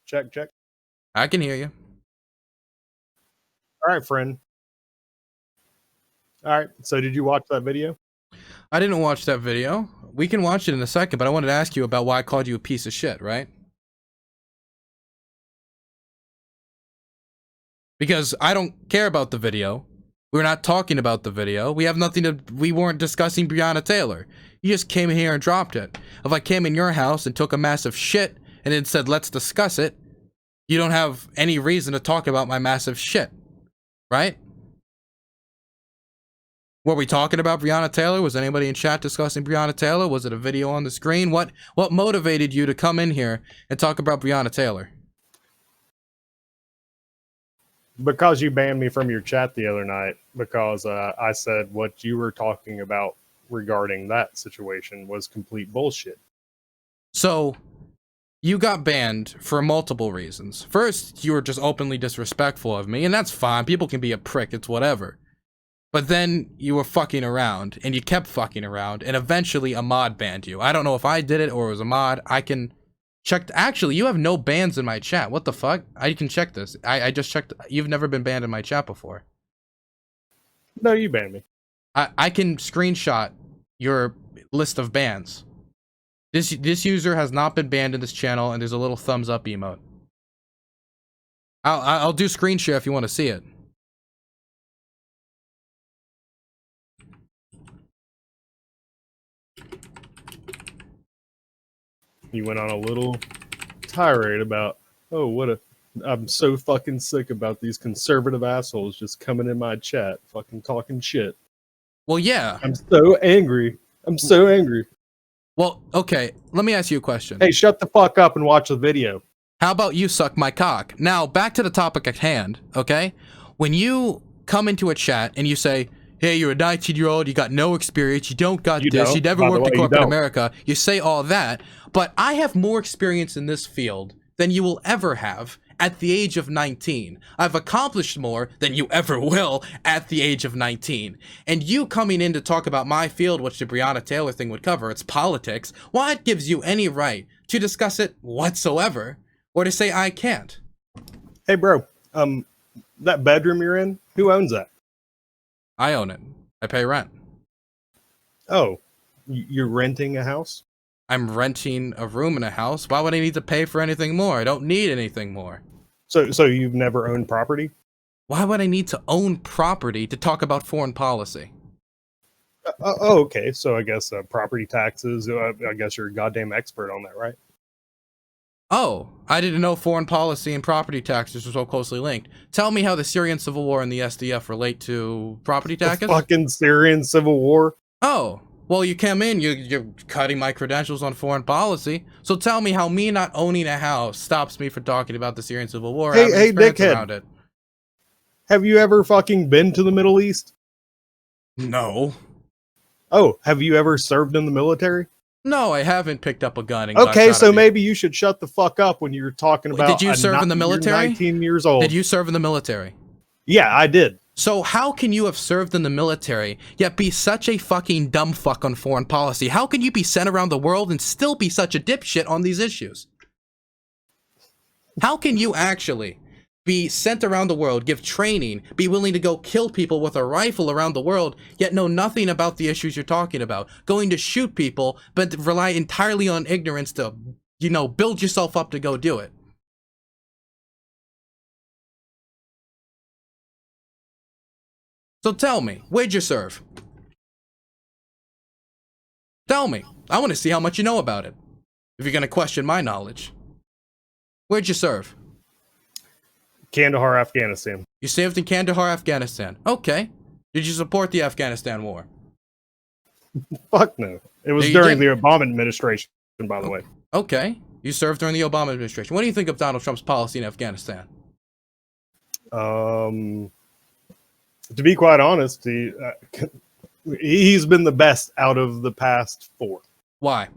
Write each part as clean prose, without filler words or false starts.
Check, check. I can hear you. All right, friend. All right. So did you watch that video? I didn't watch that video. We can watch it in a second, but I wanted to ask you about why I called you a piece of shit, right? Because I don't care about the video. We're not talking about the video. We have nothing to... We weren't discussing Breonna Taylor. You just came in here and dropped it. If I came in your house and took a massive shit and then said, let's discuss it, you don't have any reason to talk about my massive shit. Right? Were we talking about Breonna Taylor? Was anybody in chat discussing Breonna Taylor? Was it a video on the screen? What motivated you to come in here and talk about Breonna Taylor? Because you banned me from your chat the other night because I said what you were talking about regarding that situation was complete bullshit. So, you got banned for multiple reasons. First, you were just openly disrespectful of me, and that's fine. People can be a prick, it's whatever. But then you were fucking around, and you kept fucking around, and eventually a mod banned you. I don't know if I did it or it was a mod. I can check. Actually, you have no bans in my chat. What the fuck? I can check this. I just checked. You've never been banned in my chat before. No, you banned me. I can screenshot your list of bans. This user has not been banned in this channel, and there's a little thumbs up emote. I'll do screen share if you want to see it. You went on a little tirade about, I'm so fucking sick about these conservative assholes just coming in my chat, fucking talking shit. Well, yeah. I'm so angry. I'm so angry. Well, okay, let me ask you a question. Hey, shut the fuck up and watch the video. How about you suck my cock? Now, back to the topic at hand, okay? When you come into a chat and you say, hey, you're a 19-year-old, you got no experience, you don't got this, you never worked in corporate America, you say all that, but I have more experience in this field than you will ever have at the age of 19. I've accomplished more than you ever will at the age of 19. And you coming in to talk about my field, which the Breonna Taylor thing would cover, it's politics, what gives you any right to discuss it whatsoever, or to say I can't? Hey, bro, that bedroom you're in, who owns that? I own it. I pay rent. Oh, you're renting a house? I'm renting a room in a house. Why would I need to pay for anything more? I don't need anything more. So you've never owned property? Why would I need to own property to talk about foreign policy? Okay. So I guess property taxes, I guess you're a goddamn expert on that, right? Oh, I didn't know foreign policy and property taxes were so closely linked. Tell me how the Syrian civil war and the SDF relate to property taxes? The fucking Syrian civil war? Oh, well, you came in, you're cutting my credentials on foreign policy. So tell me how me not owning a house stops me from talking about the Syrian civil war. Hey, dickhead. Have you ever fucking been to the Middle East? No. Oh, have you ever served in the military? No, I haven't picked up a gun. And okay, so maybe you should shut the fuck up when you're talking about. Did you serve in the military? 19 years old. Did you serve in the military? Yeah, I did. So how can you have served in the military, yet be such a fucking dumb fuck on foreign policy? How can you be sent around the world and still be such a dipshit on these issues? How can you actually be sent around the world, give training, be willing to go kill people with a rifle around the world, yet know nothing about the issues you're talking about? Going to shoot people, but rely entirely on ignorance to, you know, build yourself up to go do it. So tell me, where'd you serve? Tell me. I want to see how much you know about it. If you're going to question my knowledge. Where'd you serve? Kandahar, Afghanistan. You served in Kandahar, Afghanistan. Okay. Did you support the Afghanistan war? Fuck no. It was during the Obama administration, by the way. Okay. You served during the Obama administration. What do you think of Donald Trump's policy in Afghanistan? To be quite honest, he's been the best out of the past 4. Why?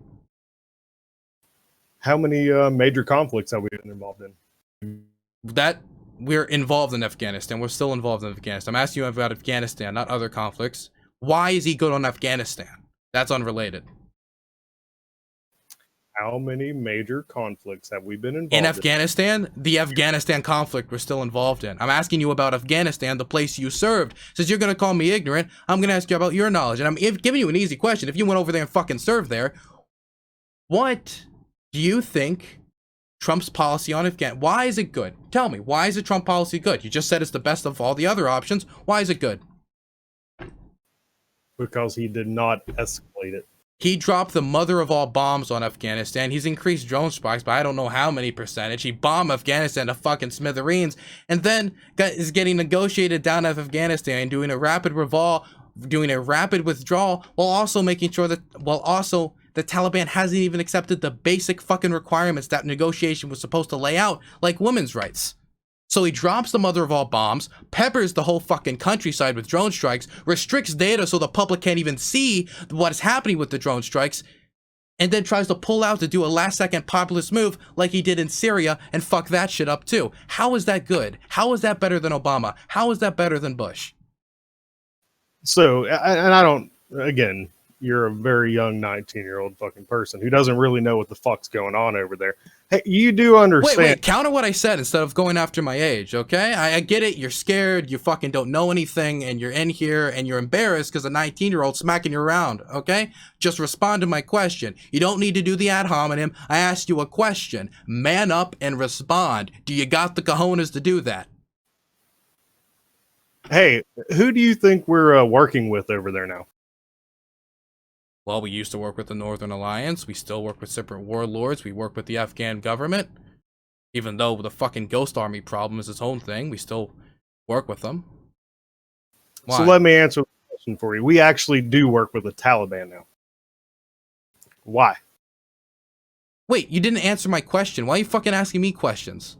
How many major conflicts have we been involved in? That we're involved in Afghanistan. We're still involved in Afghanistan. I'm asking you about Afghanistan, not other conflicts. Why is he good on Afghanistan? That's unrelated. How many major conflicts have we been involved In Afghanistan, the Afghanistan conflict we're still involved in. I'm asking you about Afghanistan, the place you served. Since you're going to call me ignorant, I'm going to ask you about your knowledge. And I'm giving you an easy question. If you went over there and fucking served there, what do you think Trump's policy on Afghanistan? Why is it good? Tell me, why is the Trump policy good? You just said it's the best of all the other options. Why is it good? Because he did not escalate it. He dropped the mother of all bombs on Afghanistan. He's increased drone strikes by I don't know how many percentage. He bombed Afghanistan to fucking smithereens, and then is getting negotiated down out of Afghanistan, doing a rapid withdrawal, while also making sure that the Taliban hasn't even accepted the basic fucking requirements that negotiation was supposed to lay out, like women's rights. So he drops the mother of all bombs, peppers the whole fucking countryside with drone strikes, restricts data so the public can't even see what is happening with the drone strikes, and then tries to pull out to do a last-second populist move like he did in Syria and fuck that shit up too. How is that good? How is that better than Obama? How is that better than Bush? So, and I don't, again, you're a very young 19-year-old fucking person who doesn't really know what the fuck's going on over there. Hey, you do understand. Wait, counter what I said instead of going after my age, okay? I get it, you're scared, you fucking don't know anything, and you're in here, and you're embarrassed because a 19-year-old smacking you around, okay? Just respond to my question. You don't need to do the ad hominem. I asked you a question. Man up and respond. Do you got the cojones to do that? Hey, who do you think we're working with over there now? Well, we used to work with the Northern Alliance. We still work with separate warlords. We work with the Afghan government. Even though the fucking Ghost Army problem is its own thing, we still work with them. Why? So let me answer the question for you. We actually do work with the Taliban now. Why? Wait, you didn't answer my question. Why are you fucking asking me questions?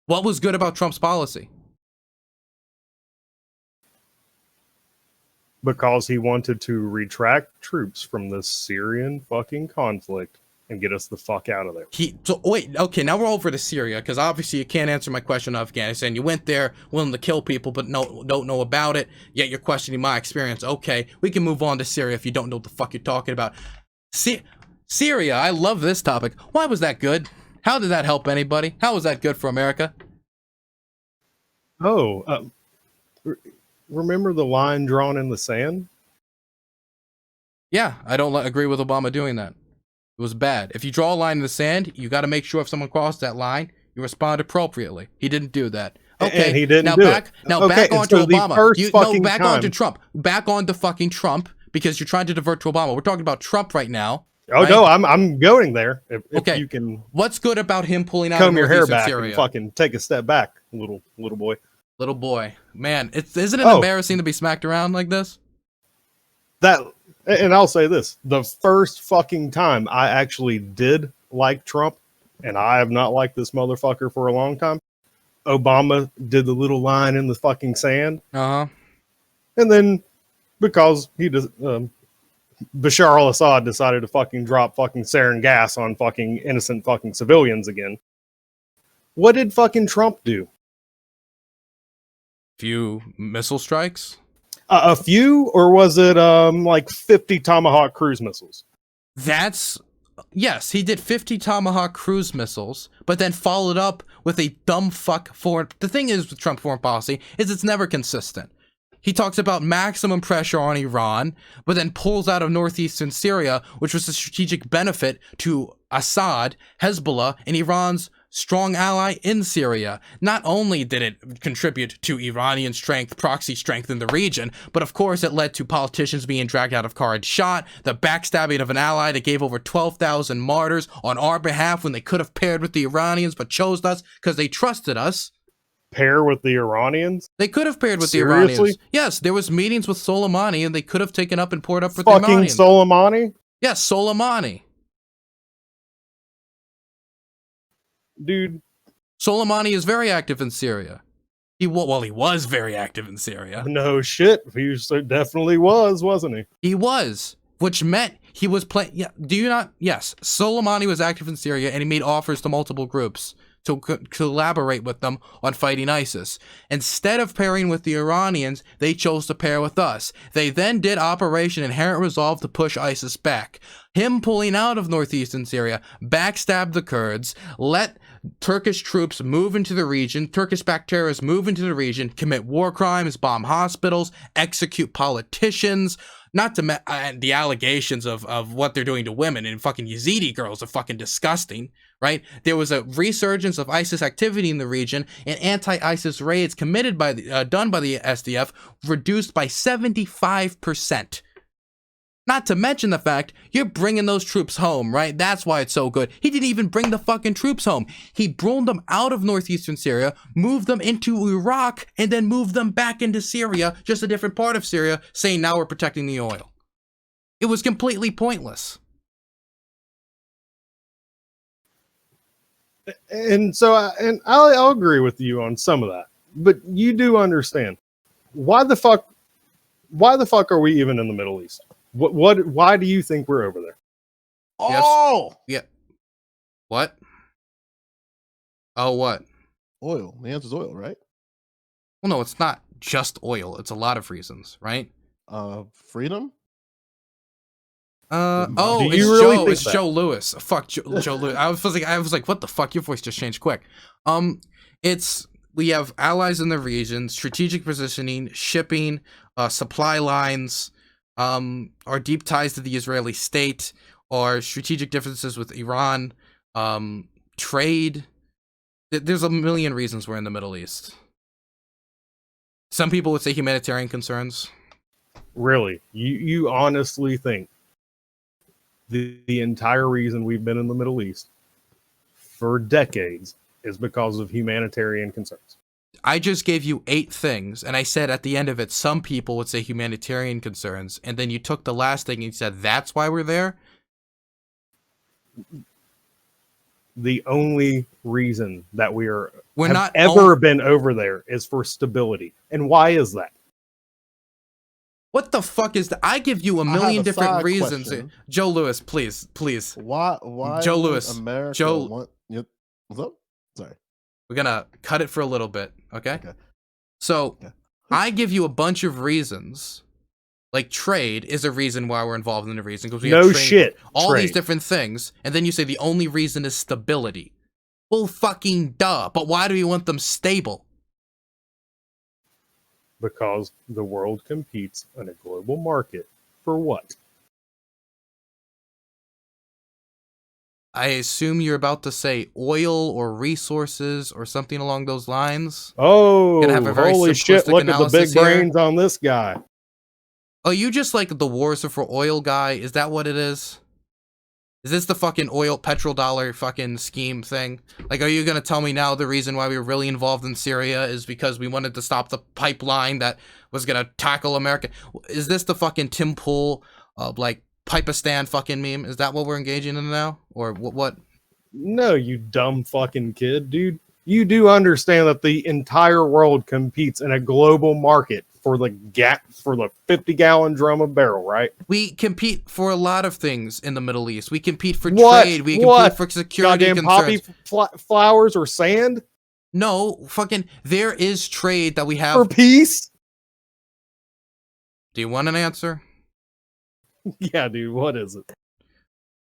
What was good about Trump's policy? Because he wanted to retract troops from the Syrian fucking conflict and get us the fuck out of there. Okay, now we're over to Syria, because obviously you can't answer my question on Afghanistan. You went there willing to kill people, but don't know about it, yet you're questioning my experience. Okay, we can move on to Syria if you don't know what the fuck you're talking about. Syria, I love this topic. Why was that good? How did that help anybody? How was that good for America? Remember the line drawn in the sand? Yeah, I don't agree with Obama doing that. It was bad. If you draw a line in the sand, you got to make sure if someone crossed that line, you respond appropriately. He didn't do that. Okay, and he didn't now do back it. now back on to Obama. Back on to Trump. Back on to fucking Trump, because you're trying to divert to Obama. We're talking about Trump right now. Oh, right? No, I'm going there. If okay, you can. What's good about him pulling out comb your hair back Syria? And fucking take a step back, little boy. Little boy, man, isn't it embarrassing to be smacked around like this? And I'll say this: the first fucking time I actually did like Trump, and I have not liked this motherfucker for a long time. Obama did the little line in the fucking sand, and then because he does, Bashar al-Assad decided to fucking drop fucking sarin gas on fucking innocent fucking civilians again. What did fucking Trump do? Few missile strikes? A few, or was it like 50 Tomahawk cruise missiles? Yes, he did 50 Tomahawk cruise missiles, but then followed up with a dumb fuck foreign. The thing is with Trump foreign policy is it's never consistent. He talks about maximum pressure on Iran, but then pulls out of northeastern Syria, which was a strategic benefit to Assad, Hezbollah, and Iran's strong ally in Syria. Not only did it contribute to Iranian strength, proxy strength in the region, but of course it led to politicians being dragged out of car and shot, the backstabbing of an ally that gave over 12,000 martyrs on our behalf when they could have paired with the Iranians but chose us because they trusted us. Pair with the Iranians? They could have paired with Seriously? the Iranians. Yes, there was meetings with Soleimani and they could have taken up and poured up with fucking the Iranians. Soleimani? Yes, Soleimani. Dude. Soleimani is very active in Syria. He was very active in Syria. No shit. He definitely was, wasn't he? He was, which meant he was playing. Yeah, do you not? Yes, Soleimani was active in Syria and he made offers to multiple groups to collaborate with them on fighting ISIS. Instead of pairing with the Iranians, they chose to pair with us. They then did Operation Inherent Resolve to push ISIS back. Him pulling out of northeastern Syria backstabbed the Kurds, let Turkish troops move into the region, Turkish-backed terrorists move into the region, commit war crimes, bomb hospitals, execute politicians, not to the allegations of what they're doing to women and fucking Yazidi girls are fucking disgusting, right? There was a resurgence of ISIS activity in the region, and anti-ISIS raids committed by done by the SDF reduced by 75%. Not to mention the fact you're bringing those troops home, right? That's why it's so good. He didn't even bring the fucking troops home. He brought them out of northeastern Syria, moved them into Iraq, and then moved them back into Syria, just a different part of Syria, saying now we're protecting the oil. It was completely pointless. And so, I'll agree with you on some of that, but you do understand why the fuck are we even in the Middle East? Why do you think we're over there? Oh, yeah. What? Oh, what? Oil. The answer's oil, right? Well, no, it's not just oil. It's a lot of reasons, right? Freedom. It's Joe Lewis. Fuck Joe Lewis. I was like, what the fuck? Your voice just changed quick. We have allies in the region, strategic positioning, shipping, supply lines, our deep ties to the Israeli state, our strategic differences with Iran, trade. There's a million reasons we're in the Middle East. Some people would say humanitarian concerns. Really? You honestly think the entire reason we've been in the Middle East for decades is because of humanitarian concerns? I just gave you 8 things, and I said at the end of it, some people would say humanitarian concerns, and then you took the last thing and you said, that's why we're there? The only reason that we're not been over there is for stability. And why is that? What the fuck is that? I give you a million different reasons. Question. Joe Lewis, please. Why Joe Lewis. America Yep. What's up? Sorry. We're gonna cut it for a little bit, okay? So, I give you a bunch of reasons. Like trade is a reason why we're involved in the reason, because we have all these different things, and then you say the only reason is stability. Well, fucking duh. But why do we want them stable? Because the world competes in a global market for what? I assume you're about to say oil or resources or something along those lines. Oh, holy shit, look at the big brains on this guy. Oh, you just like the wars are for oil guy? Is that what it is? Is this the fucking oil petrodollar fucking scheme thing? Like, are you gonna tell me now the reason why we were really involved in Syria is because we wanted to stop the pipeline that was gonna tackle America? Is this the fucking Tim Pool, like, Pipe-a-Stan fucking meme? Is that what we're engaging in now? Or what? No, you dumb fucking kid, dude. You do understand that the entire world competes in a global market for the 50-gallon drum of barrel, right? We compete for a lot of things in the Middle East. We compete for trade. We compete for security goddamn concerns. Poppy flowers or sand? No, fucking, there is trade that we have. For peace? Do you want an answer? Yeah, dude, what is it?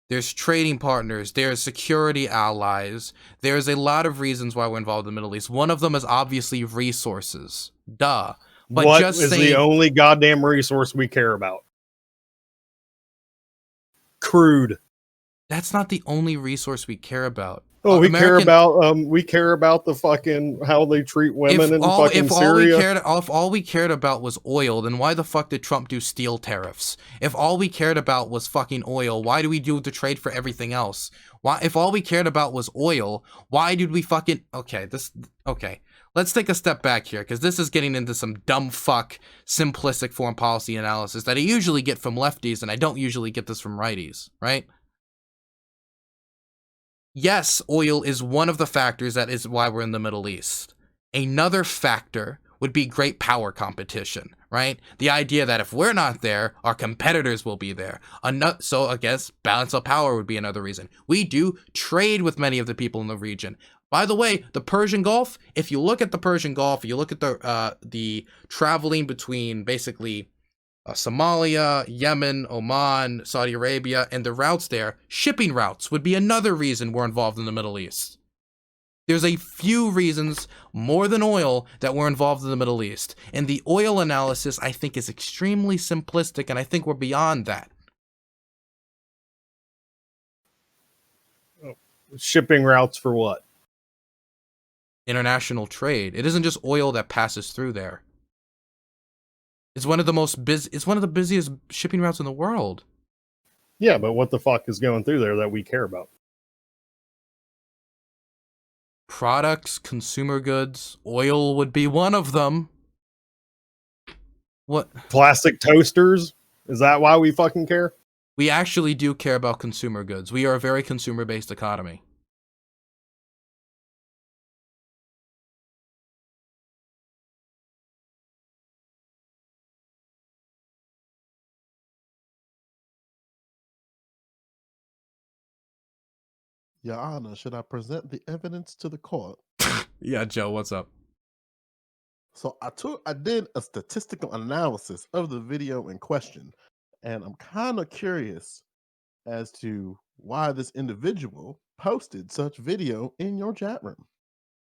There's trading partners. There's security allies. There's a lot of reasons why we're involved in the Middle East. One of them is obviously resources. Duh. But what is the only goddamn resource we care about? Crude. That's not the only resource we care about. Oh, we care about the fucking how they treat women in fucking Syria. If all we cared about was oil, then why the fuck did Trump do steel tariffs? If all we cared about was fucking oil, why do we do the trade for everything else? Why, if all we cared about was oil, why did we fucking okay? Let's take a step back here, because this is getting into some dumb fuck simplistic foreign policy analysis that I usually get from lefties, and I don't usually get this from righties, right? Yes, oil is one of the factors that is why we're in the Middle East. Another factor would be great power competition, right? The idea that if we're not there, our competitors will be there. So I guess balance of power would be another reason. We do trade with many of the people in the region. By the way, the Persian Gulf, if you look at the Persian Gulf, you look at the traveling between basically Somalia, Yemen, Oman, Saudi Arabia, and the routes there, shipping routes would be another reason we're involved in the Middle East. There's a few reasons, more than oil, that we're involved in the Middle East. And the oil analysis, I think, is extremely simplistic, and I think we're beyond that. Shipping routes for what? International trade. It isn't just oil that passes through there. It's one of the busiest shipping routes in the world. Yeah, but what the fuck is going through there that we care about? Products, consumer goods, oil would be one of them. What? Plastic toasters? Is that why we fucking care? We actually do care about consumer goods. We are a very consumer-based economy. Your Honor, should I present the evidence to the court? Yeah, Joe, what's up? So I did a statistical analysis of the video in question, and I'm kind of curious as to why this individual posted such video in your chat room.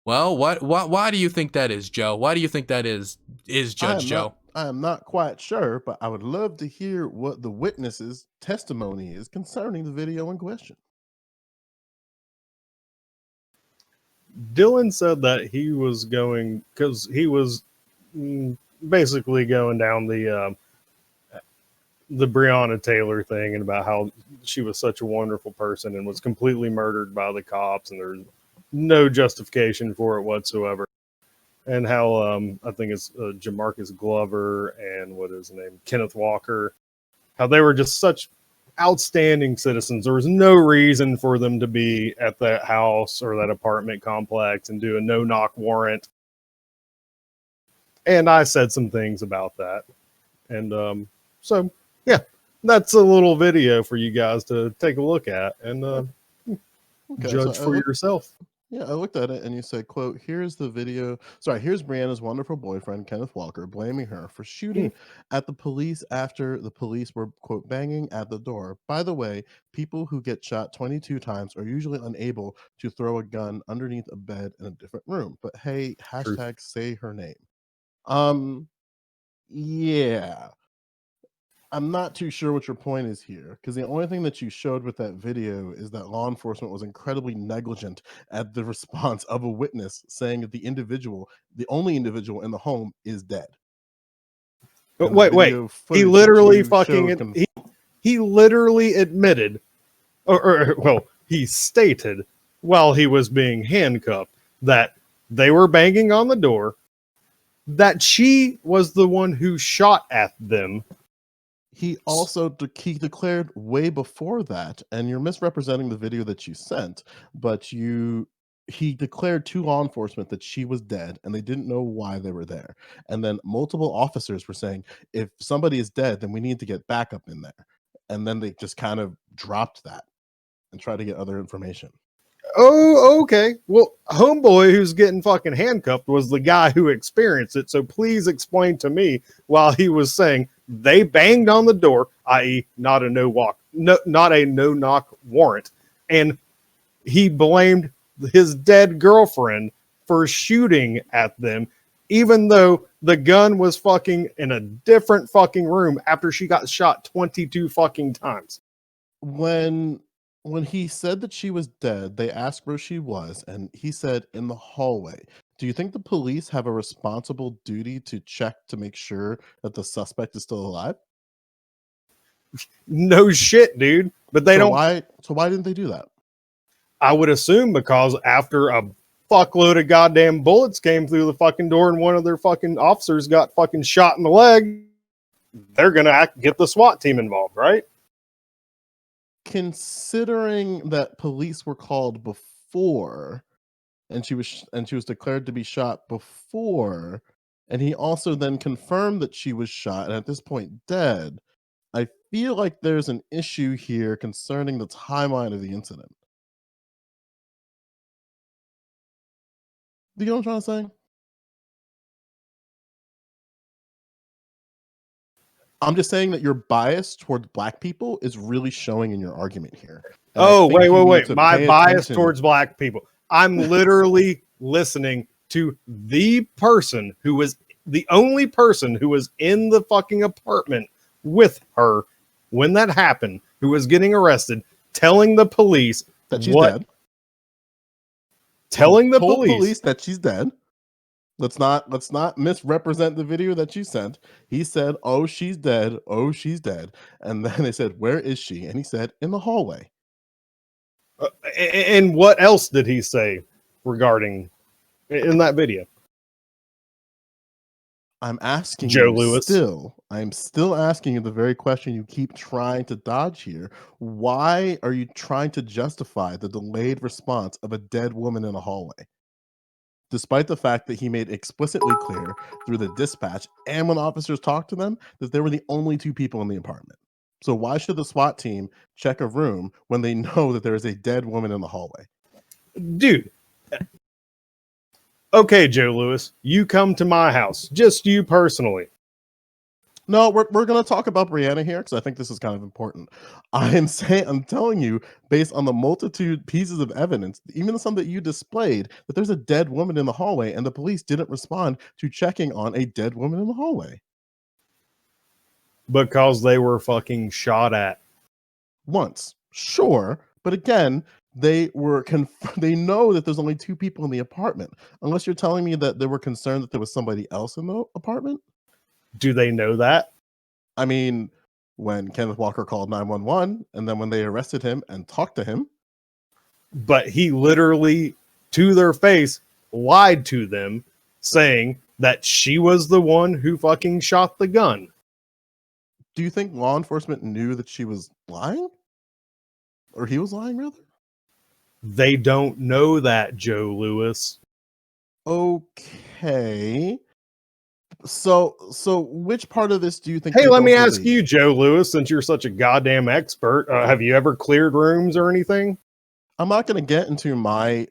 Well, why do you think that is, Joe? Why do you think that is Judge Joe? I am not quite sure, but I would love to hear what the witness's testimony is concerning the video in question. Dylan said that he was going, because he was basically going down the Breonna Taylor thing and about how she was such a wonderful person and was completely murdered by the cops and there's no justification for it whatsoever. And how I think it's Jamarcus Glover and what is his name, Kenneth Walker, how they were just such outstanding citizens. There was no reason for them to be at that house or that apartment complex and do a no-knock warrant. And I said some things about that. And so, yeah, that's a little video for you guys to take a look at and judge for yourself. Yeah, I looked at it and you said, quote, here's the video. Sorry, here's Brianna's wonderful boyfriend, Kenneth Walker, blaming her for shooting at the police after the police were, quote, banging at the door. By the way, people who get shot 22 times are usually unable to throw a gun underneath a bed in a different room. But hey, hashtag say her name. Yeah. I'm not too sure what your point is here, because the only thing that you showed with that video is that law enforcement was incredibly negligent at the response of a witness saying that the only individual in the home is dead. But wait, he literally fucking he literally admitted, or well, he stated while he was being handcuffed that they were banging on the door, that she was the one who shot at them. He also he declared way before that, and you're misrepresenting the video that you sent, but he declared to law enforcement that she was dead and they didn't know why they were there. And then multiple officers were saying, if somebody is dead, then we need to get backup in there. And then they just kind of dropped that and tried to get other information. Oh, okay. Well, homeboy who's getting fucking handcuffed was the guy who experienced it. So please explain to me while he was saying they banged on the door, i.e., not a no-knock warrant, and he blamed his dead girlfriend for shooting at them, even though the gun was fucking in a different fucking room after she got shot 22 fucking times. When he said that she was dead, they asked where she was, and he said in the hallway. Do you think the police have a responsible duty to check to make sure that the suspect is still alive? No shit, dude. But they don't. So why didn't they do that? I would assume because after a fuckload of goddamn bullets came through the fucking door and one of their fucking officers got fucking shot in the leg, they're gonna get the SWAT team involved, right? Considering that police were called before and she was declared to be shot before, and he also then confirmed that she was shot and at this point dead, I feel like there's an issue here concerning the timeline of the incident. Do you know what I'm trying to say? I'm just saying that your bias towards black people is really showing in your argument here. And oh, wait. My bias towards black people. I'm literally listening to the person who was the only person who was in the fucking apartment with her when that happened, who was getting arrested, telling the police that she's dead. Telling the police that she's dead. Let's not misrepresent the video that you sent. He said, "Oh, she's dead. Oh, she's dead." And then they said, "Where is she?" And he said, "In the hallway." And what else did he say regarding in that video? I'm asking Joe you Lewis. I'm still asking you the very question you keep trying to dodge here. Why are you trying to justify the delayed response of a dead woman in a hallway? Despite the fact that he made explicitly clear through the dispatch and when officers talked to them that they were the only two people in the apartment. So why should the SWAT team check a room when they know that there is a dead woman in the hallway? Dude. Okay, Joe Lewis, you come to my house, just you personally. No, we're going to talk about Breonna here because I think this is kind of important. I'm telling you, based on the multitude pieces of evidence, even some that you displayed, that there's a dead woman in the hallway, and the police didn't respond to checking on a dead woman in the hallway because they were fucking shot at once. Sure, but again, they know that there's only two people in the apartment. Unless you're telling me that they were concerned that there was somebody else in the apartment. Do they know that? I mean, when Kenneth Walker called 911 and then when they arrested him and talked to him. But he literally, to their face, lied to them, saying that she was the one who fucking shot the gun. Do you think law enforcement knew that she was lying? Or he was lying, rather? They don't know that, Joe Lewis. Okay. So which part of this do you think? Hey, let me ask you, Joe Lewis, since you're such a goddamn expert, have you ever cleared rooms or anything? I'm not going to get into my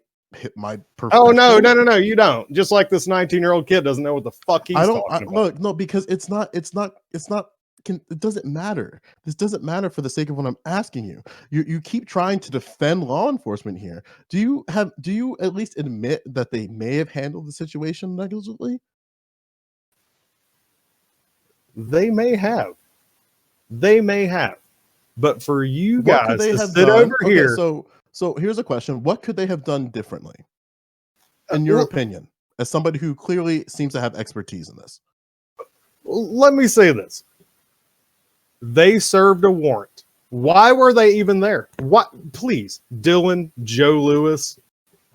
profession. Oh no, you don't. Just like this 19-year-old kid doesn't know what the fuck he's talking about. No, because it doesn't matter. This doesn't matter for the sake of what I'm asking you. You keep trying to defend law enforcement here. Do you at least admit that they may have handled the situation negligently? They may have. But for you guys to sit over here. So here's a question. What could they have done differently? In your opinion, as somebody who clearly seems to have expertise in this. Let me say this. They served a warrant. Why were they even there? What? Please, Dylan, Joe Lewis,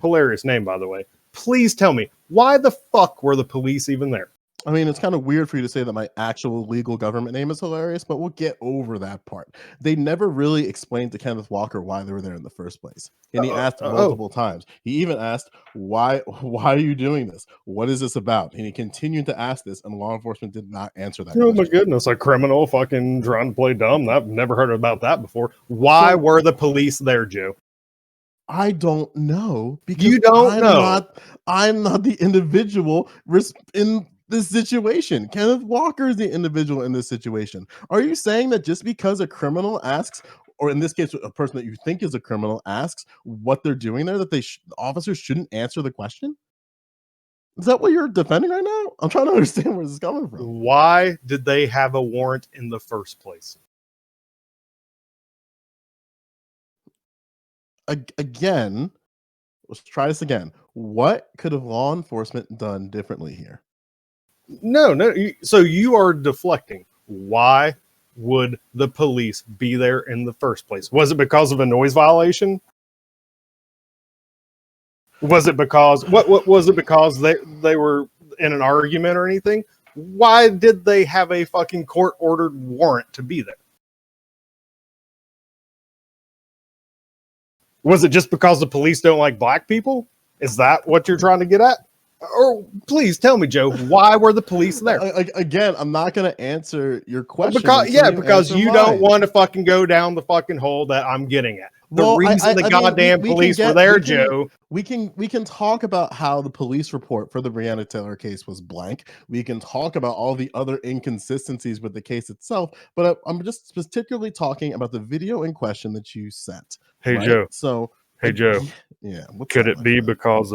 hilarious name, by the way. Please tell me, why the fuck were the police even there? I mean, it's kind of weird for you to say that my actual legal government name is hilarious, but we'll get over that part. They never really explained to Kenneth Walker why they were there in the first place. And he asked multiple times. He even asked, why are you doing this? What is this about? And he continued to ask this, and law enforcement did not answer that question. My goodness, a criminal fucking trying to play dumb. I've never heard about that before. Why were the police there, Joe? I don't know. Because you don't know. I'm not the individual in this situation. Kenneth Walker is the individual in this situation. Are you saying that just because a criminal asks, or in this case, a person that you think is a criminal asks what they're doing there, that officers shouldn't answer the question? Is that what you're defending right now? I'm trying to understand where this is coming from. Why did they have a warrant in the first place? Again, let's try this again. What could have law enforcement done differently here? No. So you are deflecting. Why would the police be there in the first place? Was it because of a noise violation? Was it because what was it because they were in an argument or anything? Why did they have a fucking court-ordered warrant to be there? Was it just because the police don't like black people? Is that what you're trying to get at? Or please tell me, Joe, why were the police there? Again, I'm not going to answer your question. Because you don't want to fucking go down the fucking hole that I'm getting at. The reason the goddamn police were there, Joe. We can talk about how the police report for the Breonna Taylor case was blank. We can talk about all the other inconsistencies with the case itself, but I'm just particularly talking about the video in question that you sent. Hey, right? Joe. So, hey, Joe. Yeah. Could it be because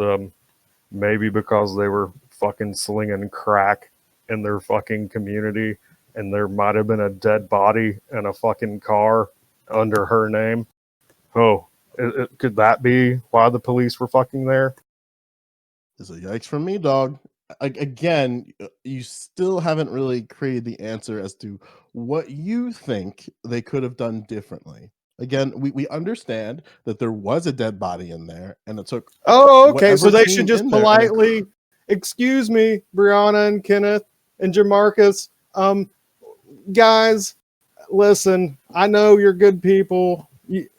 maybe because they were fucking slinging crack in their fucking community, and there might have been a dead body in a fucking car under her name? Oh, could that be why the police were fucking there? It's a yikes from me, dog. Again, you still haven't really created the answer as to what you think they could have done differently. Again, we understand that there was a dead body in there, and it took. Oh, okay. So they should just politely, excuse me, Breonna and Kenneth and Jamarcus. Guys, listen, I know you're good people.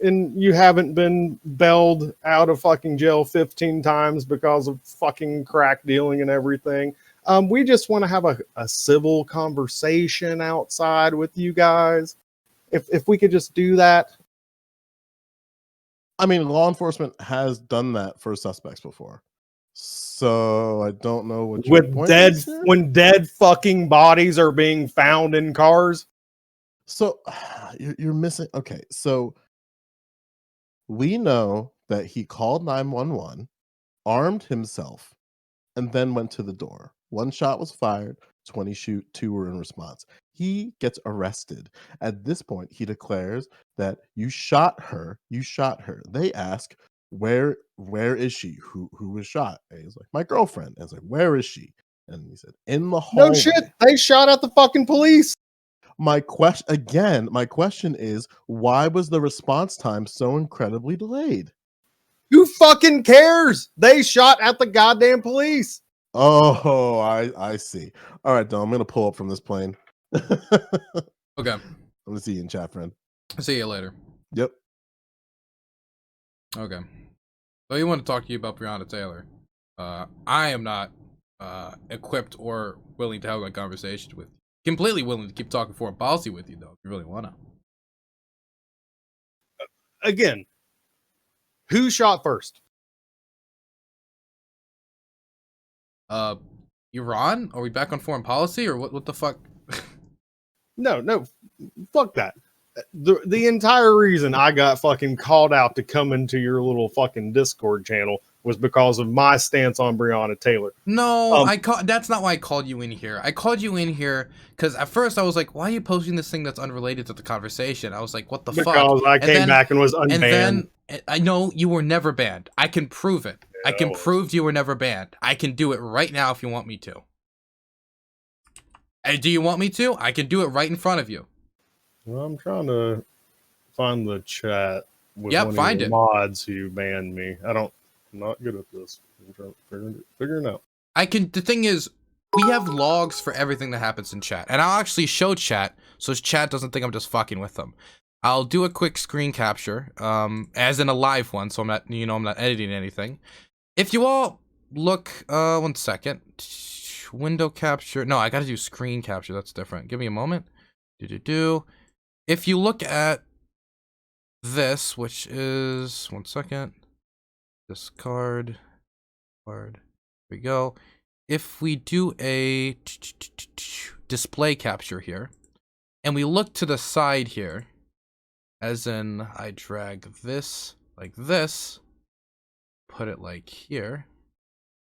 And you haven't been bailed out of fucking jail 15 times because of fucking crack dealing and everything. We just want to have a civil conversation outside with you guys. If we could just do that. I mean, law enforcement has done that for suspects before. So I don't know what your point is here. When dead fucking bodies are being found in cars. So you're missing. Okay, so we know that he called 911, armed himself, and then went to the door. One shot was fired, 22 were in response. He gets arrested. At this point, he declares that you shot her. You shot her. They ask, where is she? Who was shot? And he's like, my girlfriend. And it's like, where is she? And he said, in the hallway. No shit. They shot at the fucking police. My question is, why was the response time so incredibly delayed? Who fucking cares? They shot at the goddamn police. Oh, I see. All right, Don, I'm gonna pull up from this plane. Okay. I'm gonna see you in chat, friend. See you later. Yep. Okay. So you want to talk to you about Breonna Taylor. I am not equipped or willing to have a conversation with you. Completely willing to keep talking foreign policy with you, though, if you really want to. Again, who shot first? Iran? Are we back on foreign policy, or what the fuck? No, fuck that. The entire reason I got fucking called out to come into your little fucking Discord channel was because of my stance on Breonna Taylor. No, that's not why I called you in here. I called you in here because at first I was like, why are you posting this thing that's unrelated to the conversation? I was like, what the fuck? Because I came back and was unbanned. And then I know you were never banned. I can prove it. I can prove you were never banned. I can do it right now if you want me to. Hey, do you want me to? I can do it right in front of you. Well, I'm trying to find the chat with one find of the it. mods who banned me. I'm not good at this. I'm trying to figure it out. The thing is, we have logs for everything that happens in chat, and I'll actually show chat so chat doesn't think I'm just fucking with them. I'll do a quick screen capture, as in a live one, so I'm not editing anything. If you all look, 1 second, window capture. No, I gotta do screen capture. That's different. Give me a moment. If you look at this, which is 1 second, discard, here we go. If we do a display capture here, and we look to the side here, as in I drag this like this, put it like here,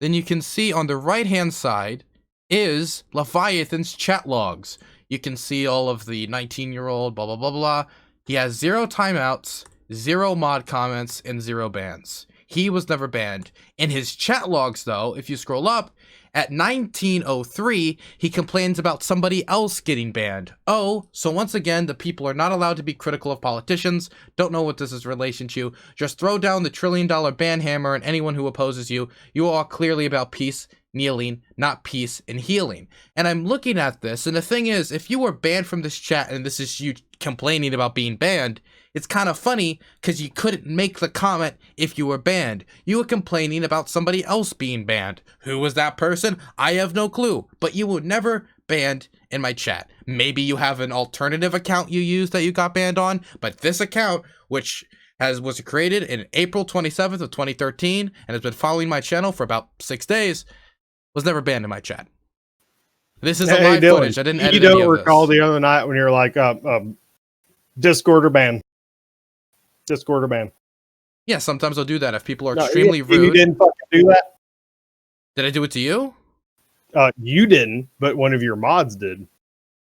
then you can see on the right hand side is Leviathan's chat logs. You can see all of the 19-year-old blah blah blah blah. He has 0 timeouts, 0 mod comments, and 0 bans. He was never banned. In his chat logs, though, if you scroll up, at 1903, he complains about somebody else getting banned. Oh, so once again, the people are not allowed to be critical of politicians. Don't know what this is in relation to. Just throw down the $1 trillion ban hammer and anyone who opposes you. You are clearly about peace, kneeling, not peace and healing. And I'm looking at this, and the thing is, if you were banned from this chat, and this is you complaining about being banned, it's kind of funny because you couldn't make the comment if you were banned. You were complaining about somebody else being banned. Who was that person? I have no clue. But you were never banned in my chat. Maybe you have an alternative account you use that you got banned on, but this account, which was created in April 27th of 2013 and has been following my channel for about 6 days. Was never banned in my chat. This is a live Dylan, footage. I didn't edit you any don't of recall this. the other night when you're like, Discord or ban. Discord or ban. Yeah, sometimes I'll do that if people are extremely rude. You didn't fucking do that? Did I do it to you? You didn't, but one of your mods did.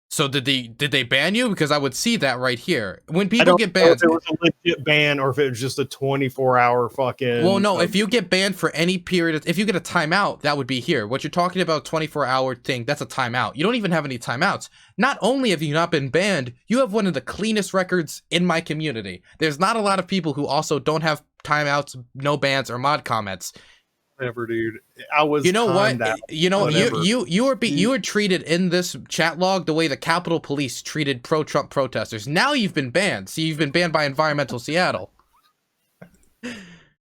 So did they ban you? Because I would see that right here. When people get banned, if it was a legit ban or if it was just a 24-hour fucking. Well, no, if you get banned for any period, if you get a timeout, that would be here. What you're talking about, 24-hour thing, that's a timeout. You don't even have any timeouts. Not only have you not been banned, you have one of the cleanest records in my community. There's not a lot of people who also don't have timeouts, no bans, or mod comments. Whatever, dude. I was. You know what? You know whatever. you were treated in this chat log the way the Capitol Police treated pro-Trump protesters. Now you've been banned. See, you've been banned by Environmental Seattle,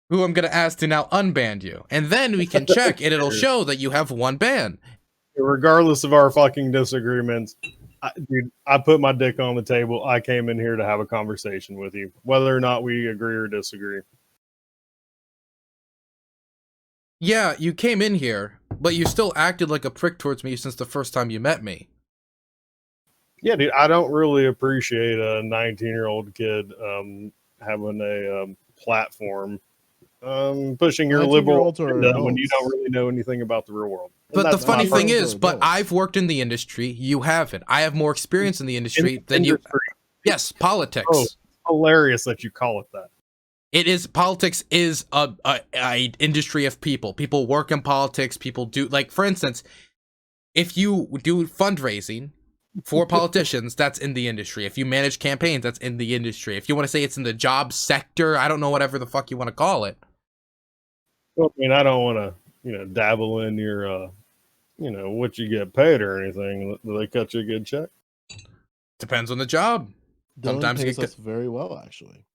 who I'm gonna ask to now unban you, and then we can check, and it'll show that you have one ban. Regardless of our fucking disagreements, dude, I put my dick on the table. I came in here to have a conversation with you, whether or not we agree or disagree. Yeah, you came in here, but you still acted like a prick towards me since the first time you met me. Yeah, dude, I don't really appreciate a 19-year-old kid having a platform pushing your liberal agenda when you don't really know anything about the real world. But the funny thing is, I've worked in the industry. You haven't. I have more experience in the industry than you. Yes, politics. Oh, hilarious that you call it that. It is. Politics is a industry of people. People work in politics. People do, like, for instance, if you do fundraising for politicians, that's in the industry. If you manage campaigns, that's in the industry. If you want to say it's in the job sector, I don't know, whatever the fuck you want to call it. Well, I mean, I don't want to, dabble in your, what you get paid or anything. Do they cut you a good check? Depends on the job. Sometimes pays us very well, actually.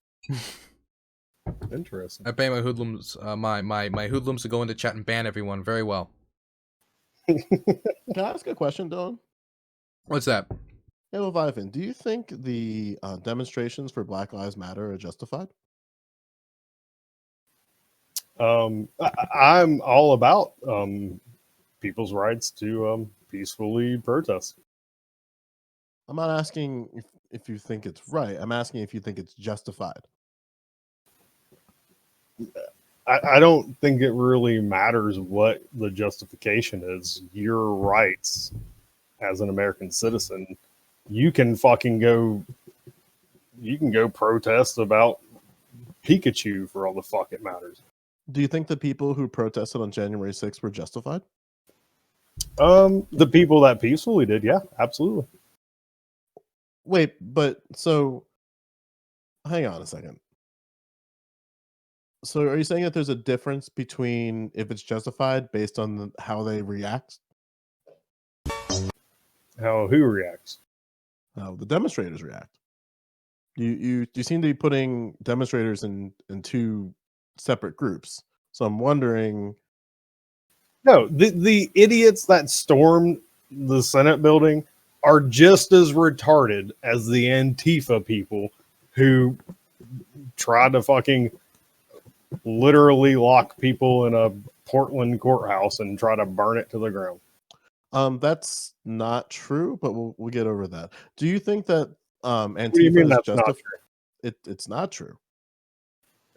Interesting. I pay my hoodlums, my hoodlums to go into chat and ban everyone very well. Can I ask a question, Dylan? What's that? Hey, Leviathan, do you think the demonstrations for Black Lives Matter are justified? I'm all about people's rights to peacefully protest. I'm not asking if you think it's right. I'm asking if you think it's justified. I don't think it really matters what the justification is. Your rights as an American citizen, you can go protest about Pikachu for all the fuck it matters. Do you think the people who protested on January 6th were justified? The people that peacefully did, yeah, absolutely. Wait, but so hang on a second. So are you saying that there's a difference between if it's justified based on how they react? Who reacts? How the demonstrators react. You seem to be putting demonstrators in two separate groups. So I'm wondering. No, the idiots that stormed the Senate building are just as retarded as the Antifa people who tried to fucking literally lock people in a Portland courthouse and try to burn it to the ground. That's not true, but we'll get over that. Do you think that Antifa what do you mean that's not true? It's not true.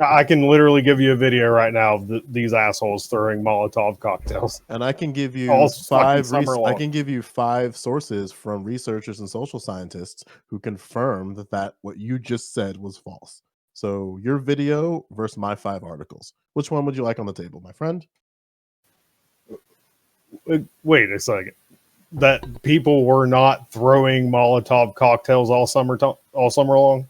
I can literally give you a video right now of these assholes throwing Molotov cocktails, and I can give you I can give you 5 sources from researchers and social scientists who confirm that what you just said was false. So your video versus my 5 articles. Which one would you like on the table, my friend? Wait a second. That people were not throwing Molotov cocktails all summer long?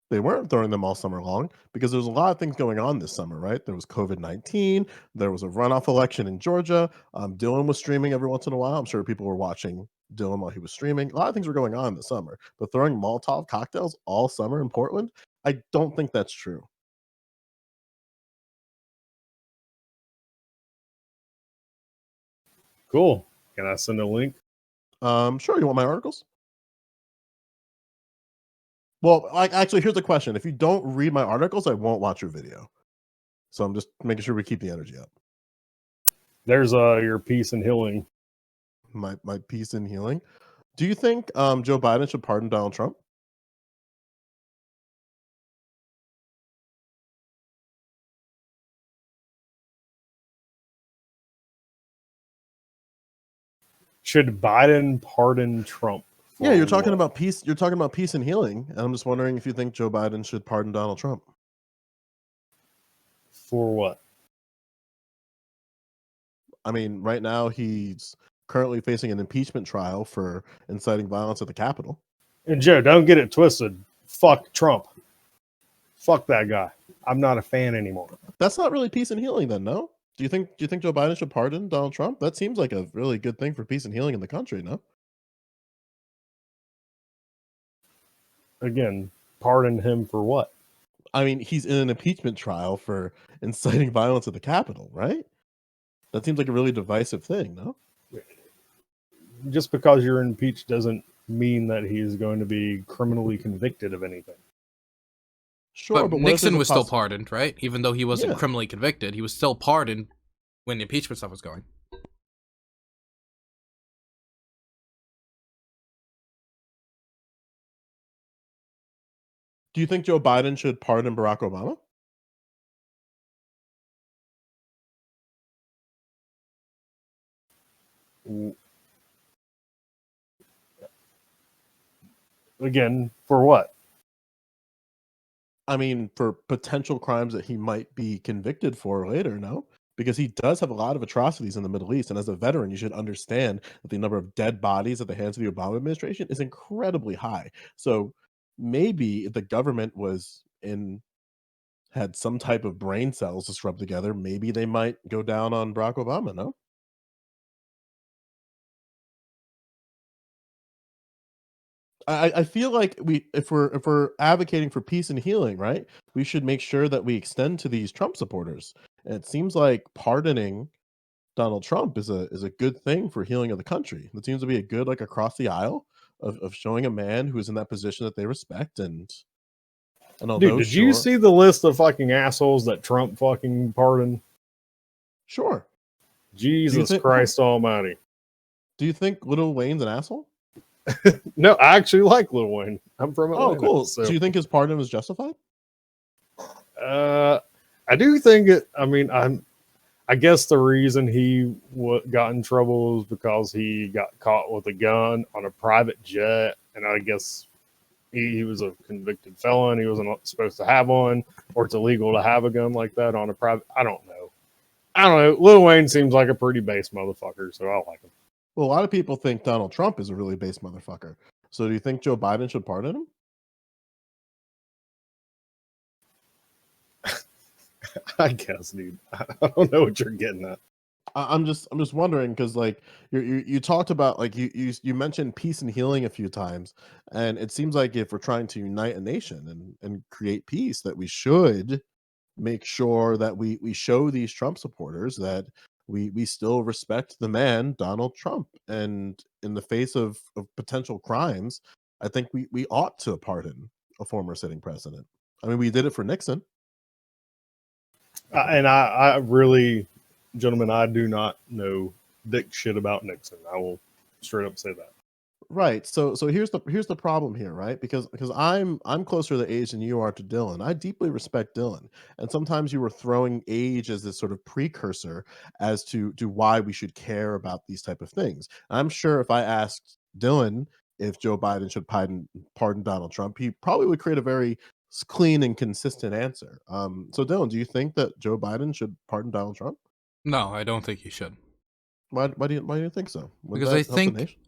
They weren't throwing them all summer long because there's a lot of things going on this summer, right? There was COVID-19. There was a runoff election in Georgia. Dylan was streaming every once in a while. I'm sure people were watching Dylan while he was streaming. A lot of things were going on this summer, but throwing Molotov cocktails all summer in Portland, I don't think that's true. Cool. Can I send a link? Sure. You want my articles? Well, like, actually, here's the question. If you don't read my articles, I won't watch your video. So I'm just making sure we keep the energy up. There's your peace and healing. My peace and healing. Do you think Joe Biden should pardon Donald Trump? Should Biden pardon Trump? Yeah, you're talking about peace. You're talking about peace and healing, and I'm just wondering if you think Joe Biden should pardon Donald Trump. For what? I mean, right now he's currently facing an impeachment trial for inciting violence at the Capitol. And Joe, don't get it twisted. Fuck Trump. Fuck that guy. I'm not a fan anymore. That's not really peace and healing, then, no? Do you think Joe Biden should pardon Donald Trump? That seems like a really good thing for peace and healing in the country, no? Again, pardon him for what? I mean, he's in an impeachment trial for inciting violence at the Capitol, right? That seems like a really divisive thing, no? Just because you're impeached doesn't mean that he is going to be criminally convicted of anything. Sure, but Nixon was still pardoned, right? Even though he wasn't criminally convicted, he was still pardoned when the impeachment stuff was going. Do you think Joe Biden should pardon Barack Obama? Again, for what? I mean, for potential crimes that he might be convicted for later, no? Because he does have a lot of atrocities in the Middle East, and as a veteran, you should understand that the number of dead bodies at the hands of the Obama administration is incredibly high. So maybe if the government had some type of brain cells to scrub together, maybe they might go down on Barack Obama, no? I feel like if we're advocating for peace and healing, right? We should make sure that we extend to these Trump supporters. And it seems like pardoning Donald Trump is a good thing for healing of the country. It seems to be a good, like, across the aisle of showing a man who is in that position that they respect. And although, Dude, did you see the list of fucking assholes that Trump fucking pardoned? Sure. Jesus Christ Almighty. Do you think Lil Wayne's an asshole? No, I actually like Lil Wayne. I'm from Atlanta. Oh, cool. So do you think his pardon was justified? I do think it. I mean, I guess the reason he got in trouble was because he got caught with a gun on a private jet, and I guess he was a convicted felon. He wasn't supposed to have one, or it's illegal to have a gun like that on a private. I don't know. Lil Wayne seems like a pretty base motherfucker, so I like him. Well, a lot of people think Donald Trump is a really base motherfucker. So do you think Joe Biden should pardon him? I guess, dude. I don't know what you're getting at. I'm just wondering, because, like, you talked about, like, you mentioned peace and healing a few times, and it seems like if we're trying to unite a nation and create peace, that we should make sure that we show these Trump supporters that we still respect the man Donald Trump, and in the face of potential crimes, I think we ought to pardon a former sitting president. I mean, we did it for Nixon. And I really, gentlemen, I do not know dick shit about Nixon. I will straight up say that. Right. So here's the problem here, right? Because I'm closer to the age than you are to Dylan. I deeply respect Dylan, and sometimes you were throwing age as this sort of precursor as to why we should care about these type of things. I'm sure if I asked Dylan if Joe Biden should pardon Donald Trump, he probably would create a very clean and consistent answer. So Dylan, do you think that Joe Biden should pardon Donald Trump? No, I don't think he should. Why do you think so? Because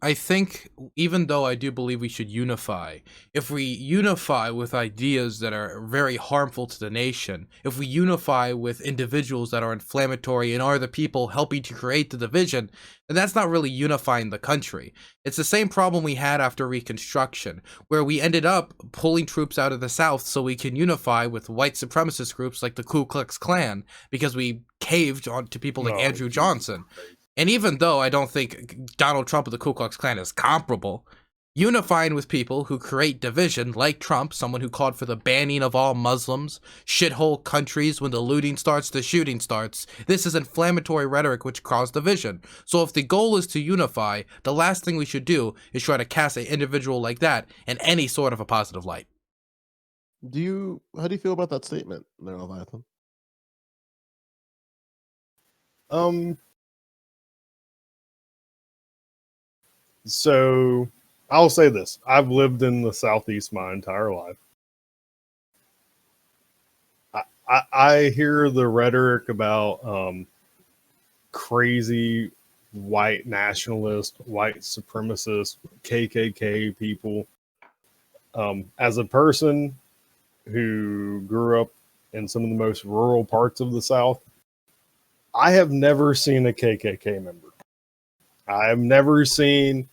I think even though I do believe we should unify, if we unify with ideas that are very harmful to the nation, if we unify with individuals that are inflammatory and are the people helping to create the division, then that's not really unifying the country. It's the same problem we had after Reconstruction, where we ended up pulling troops out of the South so we can unify with white supremacist groups like the Ku Klux Klan, because we caved on to people like Andrew Johnson. And even though I don't think Donald Trump and the Ku Klux Klan is comparable, unifying with people who create division, like Trump, someone who called for the banning of all Muslims, shithole countries when the looting starts, the shooting starts. This is inflammatory rhetoric which caused division. So if the goal is to unify, the last thing we should do is try to cast an individual like that in any sort of a positive light. How do you feel about that statement, there, Leviathan? So I'll say this. I've lived in the Southeast my entire life. I hear the rhetoric about crazy white nationalist, white supremacist, KKK people. As a person who grew up in some of the most rural parts of the South, I have never seen a KKK member. I have never seen.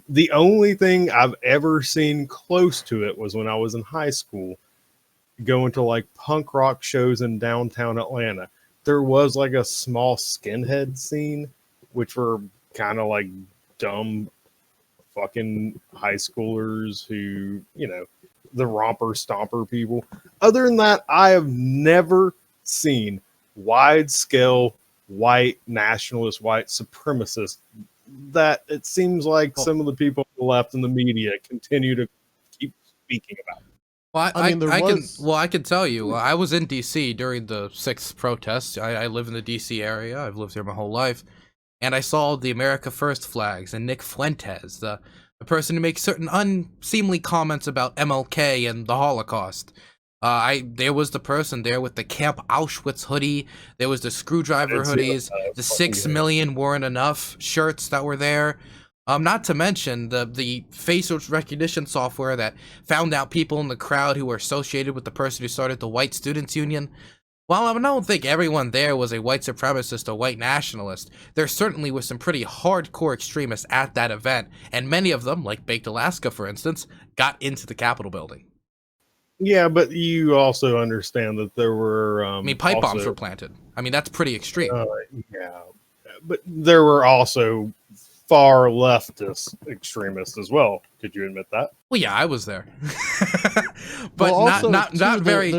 The only thing I've ever seen close to it was when I was in high school, going to like punk rock shows in downtown Atlanta. There was like a small skinhead scene, which were kind of like dumb fucking high schoolers who, you know, the romper stomper people. Other than that, I have never seen wide scale white nationalist, white supremacist that it seems like some of the people on the left and the media continue to keep speaking about. Well, I can tell you, I was in D.C. during the 6th protests. I live in the D.C. area. I've lived here my whole life. And I saw the America First flags and Nick Fuentes, the person who makes certain unseemly comments about MLK and the Holocaust. There was the person there with the Camp Auschwitz hoodie. There was the screwdriver hoodies. The 6 million weren't enough shirts that were there. Not to mention the facial recognition software that found out people in the crowd who were associated with the person who started the White Students Union. While I don't think everyone there was a white supremacist or white nationalist, there certainly were some pretty hardcore extremists at that event, and many of them, like Baked Alaska for instance, got into the Capitol building. Yeah, but you also understand that there were... I mean, pipe bombs were planted. I mean, that's pretty extreme. Yeah, but there were also far leftist extremists as well. Could you admit that? Well, yeah, I was there. But well, not very...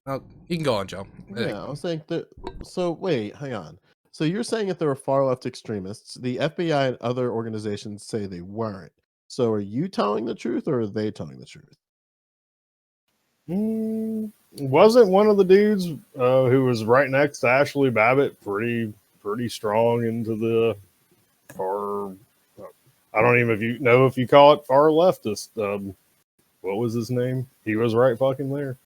Oh, you can go on, Joe. Yeah, I was saying that... So, wait, hang on. So you're saying if there were far left extremists, the FBI and other organizations say they weren't. So are you telling the truth or are they telling the truth? Wasn't one of the dudes who was right next to Ashley Babbitt pretty strong into the far... I don't even know if you call it far leftist. What was his name? He was right fucking there.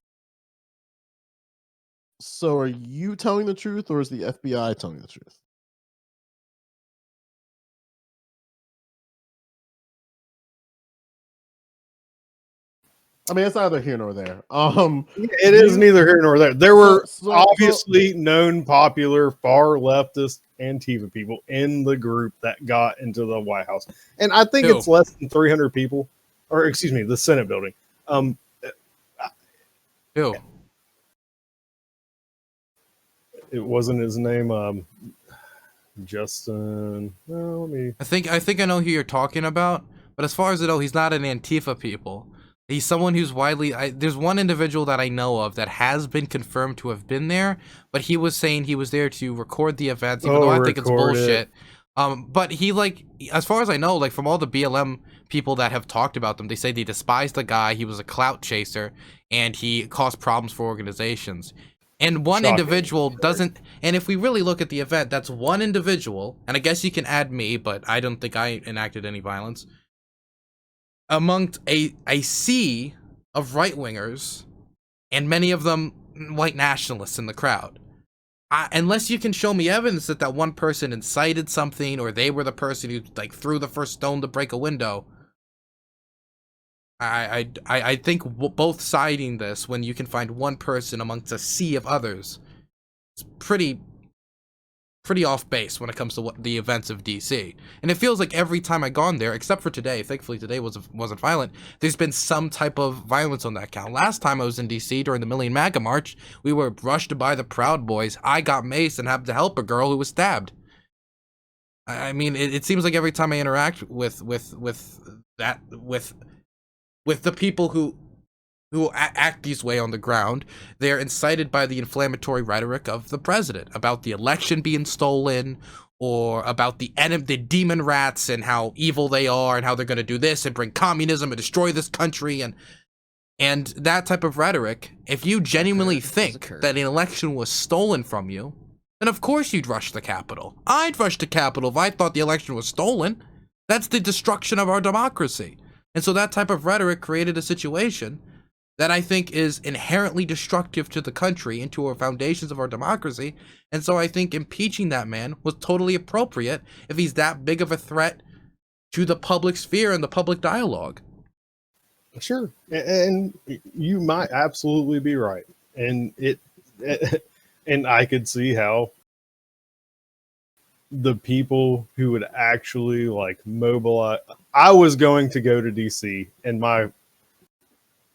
So are you telling the truth or is the FBI telling the truth? I mean, it's neither here nor there. It is neither here nor there. There were obviously known popular far leftist Antifa people in the group that got into the White House, and I think it's less than 300 people, or excuse me, the Senate building. Who? It wasn't his name. Justin. Well, let me. I think I know who you're talking about, but as far as I know, he's not an Antifa people. He's someone who's widely... there's one individual that I know of that has been confirmed to have been there, but he was saying he was there to record the events, even though I think it's bullshit. But he, like, as far as I know, like, from all the BLM people that have talked about them, they say they despise the guy, he was a clout chaser, and he caused problems for organizations. And one individual doesn't... And if we really look at the event, that's one individual, and I guess you can add me, but I don't think I enacted any violence, amongst a sea of right-wingers, and many of them white nationalists in the crowd. Unless you can show me evidence that that one person incited something, or they were the person who, like, threw the first stone to break a window, I think both siding this when you can find one person amongst a sea of others is pretty off base when it comes to the events of DC. And it feels like every time I've gone there, except for today, thankfully today wasn't violent, there's been some type of violence on that count. Last time I was in DC during the Million MAGA March, we were rushed by the Proud Boys. I got maced and had to help a girl who was stabbed. I mean, it seems like every time I interact with the people who act this way on the ground, they are incited by the inflammatory rhetoric of the president about the election being stolen, or about the demon rats and how evil they are and how they're going to do this and bring communism and destroy this country and that type of rhetoric. If you genuinely think that an election was stolen from you, then of course you'd rush the Capitol. I'd rush the Capitol if I thought the election was stolen. That's the destruction of our democracy. And so that type of rhetoric created a situation that I think is inherently destructive to the country and to our foundations of our democracy. And so I think impeaching that man was totally appropriate if he's that big of a threat to the public sphere and the public dialogue. Sure. And you might absolutely be right. And and I could see how the people who would actually like mobilize. I was going to go to DC, and I'm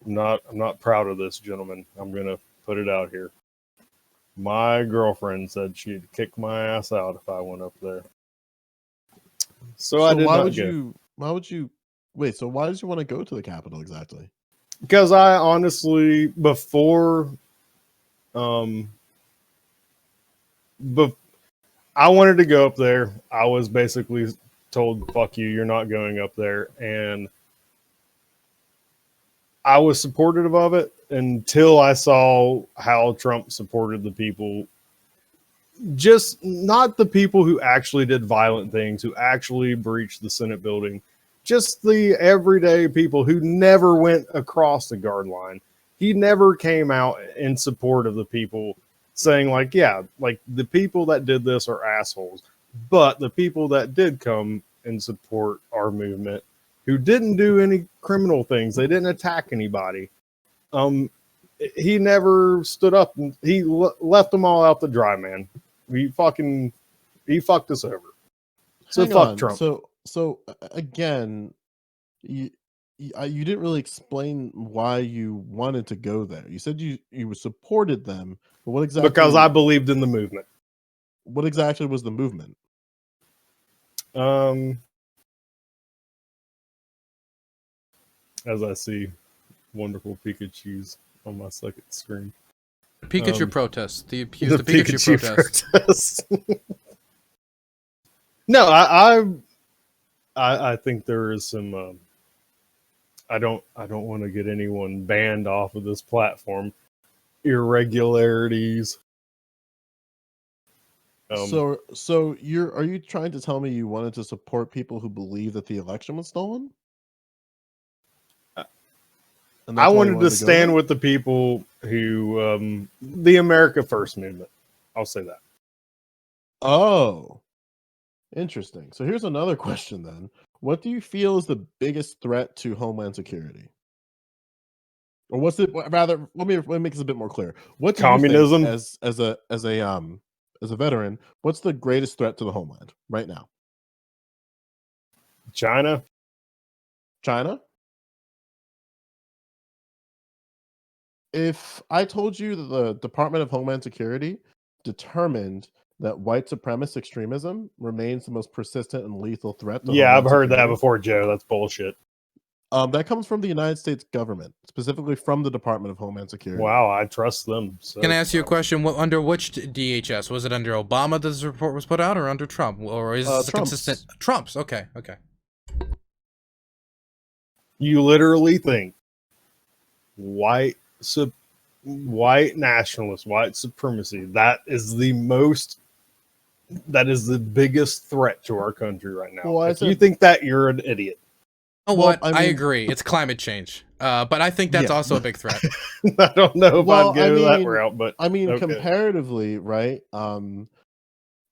not proud of this, gentleman. I'm gonna put it out here. My girlfriend said she'd kick my ass out if I went up there. So I did why not would go. why would you wait? So why did you want to go to the Capitol exactly? Because I honestly, before I wanted to go up there. I was basically told, fuck you, you're not going up there. And I was supportive of it until I saw how Trump supported the people. Just not the people who actually did violent things, who actually breached the Senate building. Just the everyday people who never went across the guard line. He never came out in support of the people, saying like, yeah, like the people that did this are assholes. But the people that did come and support our movement, who didn't do any criminal things, they didn't attack anybody. He never stood up, and he left them all out to dry, man. He fucked us over. So fuck Trump. So again, you didn't really explain why you wanted to go there. You said you supported them, but what exactly? Because I believed in the movement. What exactly was the movement? As I see wonderful Pikachu's on my second screen. Pikachu protest. The Pikachu protest. No, I think there is some. I don't want to get anyone banned off of this platform. Irregularities. So are you trying to tell me you wanted to support people who believe that the election was stolen? I wanted to stand with the people who the America First movement. I'll say that. Oh, interesting. So here's another question then. What do you feel is the biggest threat to Homeland Security? Or what's it rather, let me make this a bit more clear. What do communism you think as a veteran, what's the greatest threat to the homeland right now? China? If I told you that the Department of Homeland Security determined that white supremacist extremism remains the most persistent and lethal threat to I've heard security, that before, Joe. That's bullshit. That comes from the United States government, specifically from the Department of Homeland Security. Wow, I trust them. So can I ask you a question? Under which DHS? Was it under Obama that this report was put out, or under Trump? Or is this consistent? Trump's. Okay. You literally think white nationalists, white supremacy, that is the biggest threat to our country right now. Well, if you think that, you're an idiot. Oh, well, I agree. It's climate change. But I think that's also a big threat. I don't know if I'd go that route, but okay. Comparatively, right? When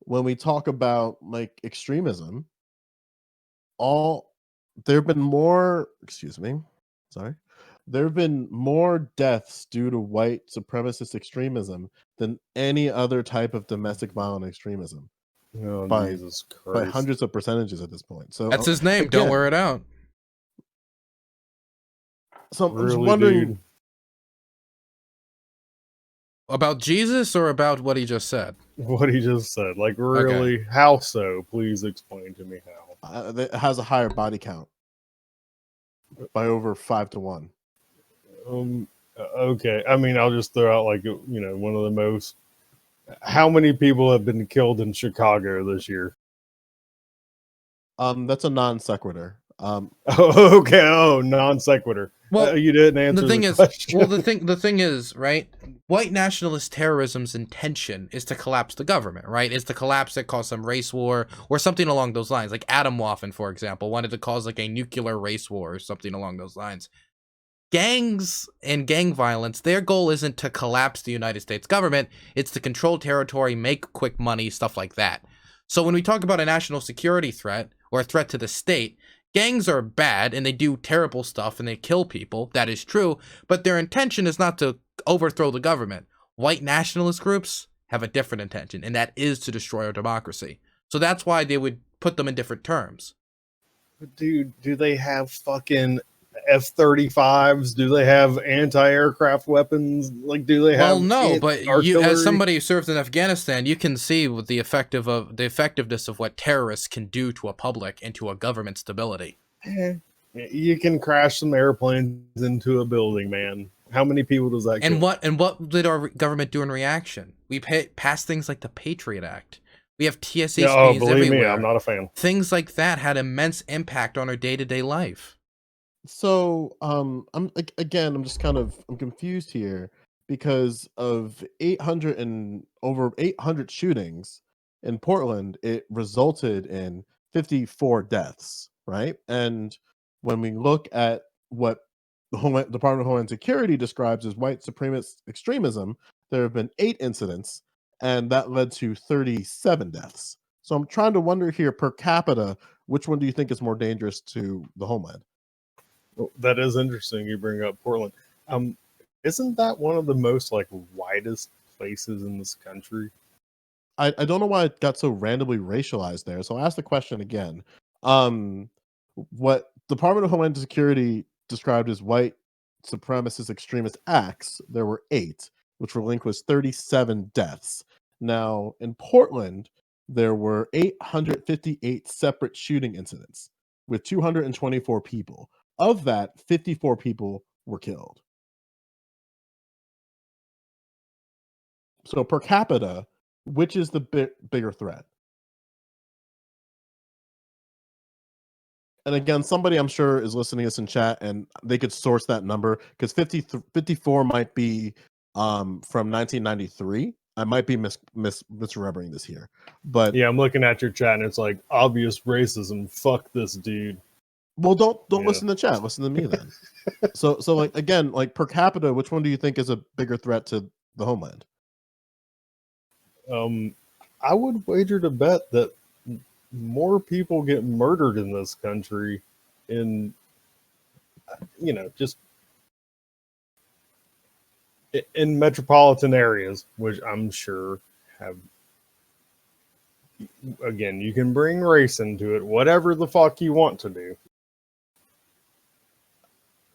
we talk about like extremism, there have been more deaths due to white supremacist extremism than any other type of domestic violent extremism. Oh, Jesus Christ. By hundreds of percentages at this point. So that's his name. Don't wear it out. So I'm just wondering, dude. About Jesus or about what he just said? what he just said. Like, Okay. really? How so? Please explain to me how. It has a higher body count by over 5-1. Okay. I mean, I'll just throw out, like, one of the most. How many people have been killed in Chicago this year? That's a non sequitur. Okay. Oh, non sequitur. Well, You didn't answer the question. well, the thing is, right? White nationalist terrorism's intention is to collapse the government, right? Is to collapse it, cause some race war or something along those lines. Like Adam Waffen, for example, wanted to cause like a nuclear race war or something along those lines. Gangs and gang violence, their goal isn't to collapse the United States government. It's to control territory, make quick money, stuff like that. So when we talk about a national security threat or a threat to the state, gangs are bad and they do terrible stuff and they kill people. That is true. But their intention is not to overthrow the government. White nationalist groups have a different intention, and that is to destroy our democracy. So that's why they would put them in different terms. Dude, do they have fucking F-35s? Do they have anti-aircraft weapons? Like, do they have? Well, no, but you, artillery? as somebody who served in Afghanistan, you can see what the effectiveness of what terrorists can do to a public and to a government stability. You can crash some airplanes into a building, man. How many people does that kill? What did our government do in reaction? We passed things like the Patriot Act. We have TSA Yeah, screens believe everywhere. me, I'm not a fan. Things like that had immense impact on our day-to-day life. So I'm just kind of I'm confused here because of 800 and over 800 shootings in Portland, it resulted in 54 deaths, right? And when we look at what the Department of Homeland Security describes as white supremacist extremism, there have been 8 incidents, and that led to 37 deaths. So I'm trying to wonder here, per capita, which one do you think is more dangerous to the homeland? Well, that is interesting. You bring up Portland. Um, isn't that one of the most like widest places in this country? I don't know why it got so randomly racialized there. So I'll ask the question again. Um, what Department of Homeland Security described as white supremacist extremist acts, there were 8, which were linked with 37 deaths. Now, in Portland, there were 858 separate shooting incidents with 224 people. Of that, 54 people were killed. So per capita, which is the bigger threat? And again, somebody I'm sure is listening to this in chat and they could source that number because 54 might be from 1993. I might be misremembering this here. But yeah, I'm looking at your chat and it's like obvious racism. Fuck this dude. Well, don't listen to chat. Listen to me then. so like again, like per capita, which one do you think is a bigger threat to the homeland? I would wager to bet that more people get murdered in this country in just in metropolitan areas, which I'm sure have, again, you can bring race into it, whatever the fuck you want to do.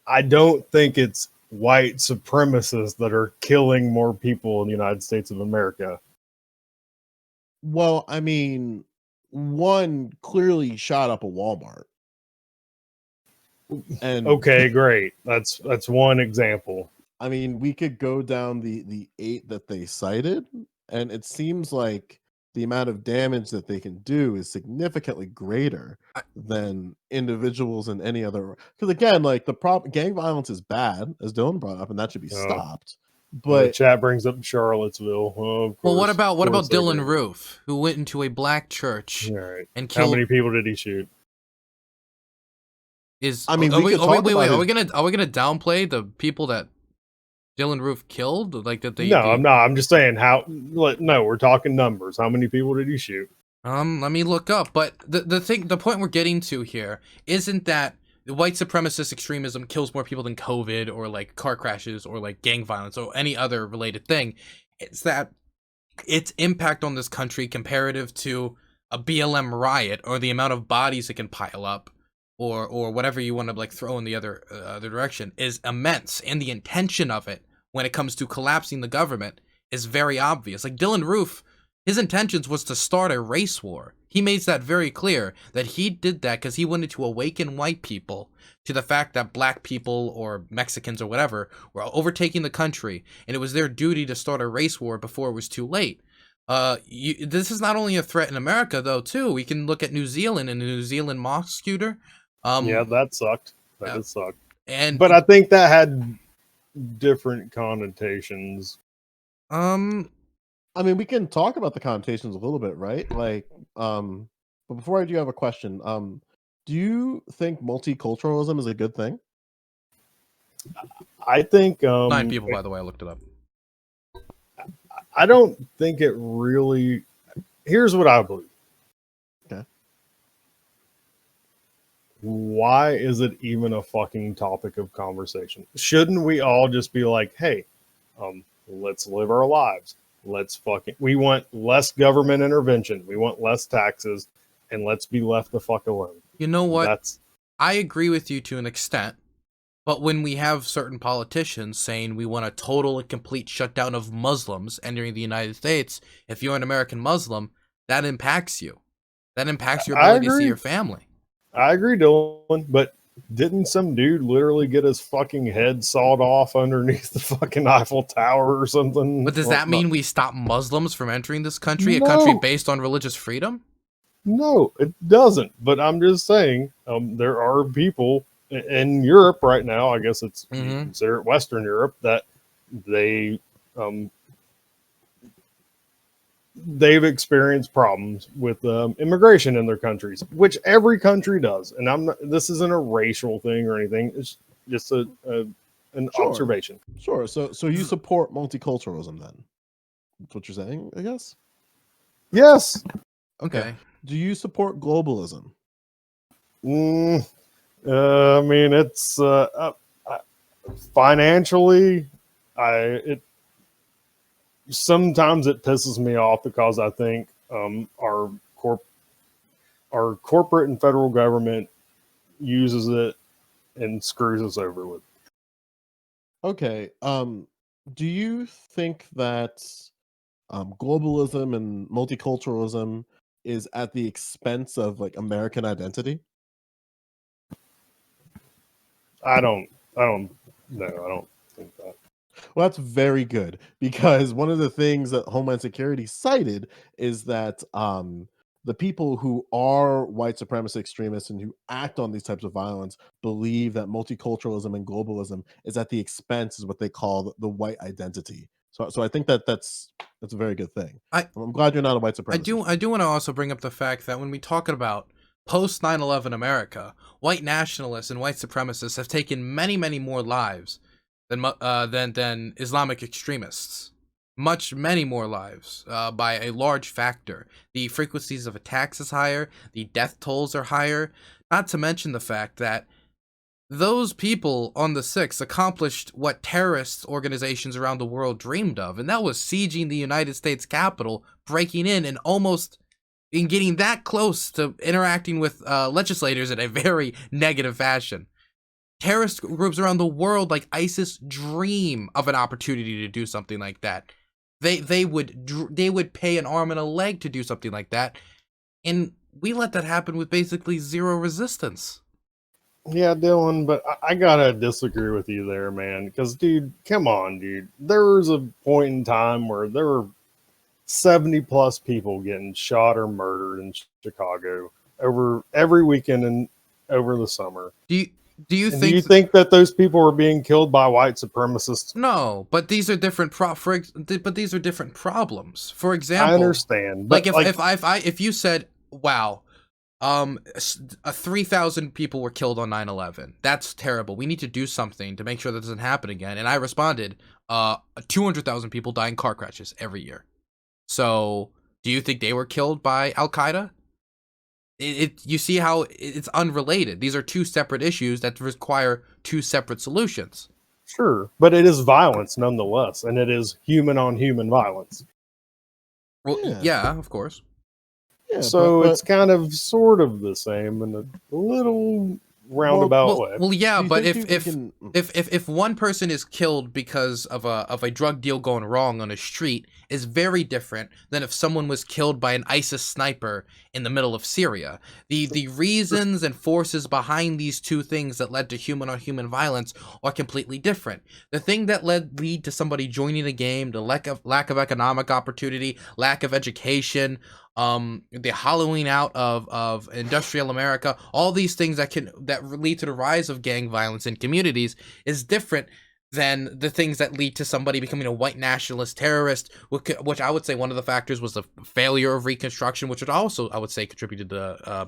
I don't think it's white supremacists that are killing more people in the United States of America. Well, I mean, one clearly shot up a Walmart. And okay, great. That's one example. I mean, we could go down the 8 that they cited, and it seems like the amount of damage that they can do is significantly greater than individuals in any other. Because again, like gang violence is bad, as Dylan brought up, and that should be stopped. But the chat brings up Charlottesville. Oh, of course, well, what about Dylan Roof, who went into a black church and killed? How many people did he shoot? I mean, are we gonna downplay the people that Dylan Roof killed? Like that they? No, I'm not. I'm just saying how. No, we're talking numbers. How many people did he shoot? Let me look up. But the point we're getting to here isn't that white supremacist extremism kills more people than COVID or like car crashes or like gang violence or any other related thing. It's that its impact on this country comparative to a BLM riot or the amount of bodies it can pile up or whatever you want to like throw in the other direction is immense, and the intention of it when it comes to collapsing the government is very obvious. Like Dylan Roof His intentions was to start a race war. He makes that very clear, that he did that because he wanted to awaken white people to the fact that black people or Mexicans or whatever were overtaking the country, and it was their duty to start a race war before it was too late. This is not only a threat in America, though, too. We can look at New Zealand and the New Zealand moss scooter. Yeah, that sucked. That did suck. But I think that had different connotations. I mean, we can talk about the connotations a little bit, right? Like, but before I do have a question, do you think multiculturalism is a good thing? I think 9 people, by the way, I looked it up. I don't think it really. Here's what I believe. Okay. Why is it even a fucking topic of conversation? Shouldn't we all just be like, hey, let's live our lives. We want less government intervention. We want less taxes, and let's be left the fuck alone. You know what? I agree with you to an extent, but when we have certain politicians saying we want a total and complete shutdown of Muslims entering the United States, if you're an American Muslim, that impacts you. That impacts your ability to see your family. I agree, Dylan, but didn't some dude literally get his fucking head sawed off underneath the fucking Eiffel Tower or something? But does that mean we stop Muslims from entering this country, a country based on religious freedom? No, it doesn't. But I'm just saying, there are people in Europe right now, I guess it's considered Western Europe, that they've experienced problems with immigration in their countries, which every country does. And this isn't a racial thing or anything. It's just an observation. Sure. So you support multiculturalism then? That's what you're saying, I guess? Yes. Okay. Do you support globalism? I mean, it's financially, sometimes it pisses me off because I think our corporate and federal government uses it and screws us over with. Okay. Do you think that globalism and multiculturalism is at the expense of like American identity? I don't think that. Well, that's very good, because one of the things that Homeland Security cited is that the people who are white supremacist extremists and who act on these types of violence believe that multiculturalism and globalism is at the expense, is what they call the white identity. So I think that's a very good thing. I'm glad you're not a white supremacist. I do want to also bring up the fact that when we talk about post 9/11 America, white nationalists and white supremacists have taken many more lives than Islamic extremists. Many more lives by a large factor. The frequencies of attacks is higher. The death tolls are higher. Not to mention the fact that those people on the 6th accomplished what terrorist organizations around the world dreamed of, and that was sieging the United States Capitol, breaking in, and almost getting that close to interacting with legislators in a very negative fashion. Terrorist groups around the world like ISIS dream of an opportunity to do something like that. They would pay an arm and a leg to do something like that, and we let that happen with basically zero resistance. Yeah, Dylan, but I gotta disagree with you there, man. Because, dude, come on, dude. There was a point in time where there were 70+ people getting shot or murdered in Chicago over every weekend and over the summer. Do you think that those people were being killed by white supremacists? No, but these are different these are different problems. For example, I understand. But like if you said, wow, 3,000 people were killed on 9/11. That's terrible. We need to do something to make sure that doesn't happen again. And I responded, 200,000 people die in car crashes every year. So, do you think they were killed by Al Qaeda? You see how it's unrelated. These are two separate issues that require two separate solutions. Sure, but it is violence nonetheless, and it is human on human violence. Well, yeah, of course. Yeah, so it's kind of sort of the same and a little roundabout way. Well, yeah, but if one person is killed because of a drug deal going wrong on a street, is very different than if someone was killed by an ISIS sniper in the middle of Syria. The reasons and forces behind these two things that led to human on human violence are completely different. The thing that lead to somebody joining the game, the lack of economic opportunity, lack of education, the hollowing out of industrial America, all these things that lead to the rise of gang violence in communities is different than the things that lead to somebody becoming a white nationalist terrorist, which I would say one of the factors was the failure of Reconstruction, which would also, I would say, contributed to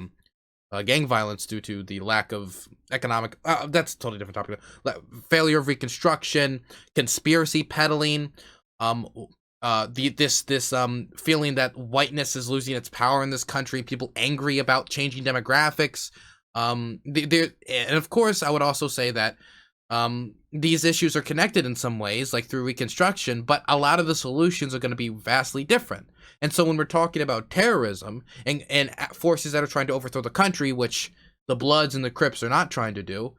gang violence due to the lack of economic. That's a totally different topic. Failure of Reconstruction, conspiracy peddling, this feeling that whiteness is losing its power in this country, people angry about changing demographics. And of course, I would also say that these issues are connected in some ways, like through Reconstruction, but a lot of the solutions are going to be vastly different. And so when we're talking about terrorism and forces that are trying to overthrow the country, which the Bloods and the Crips are not trying to do,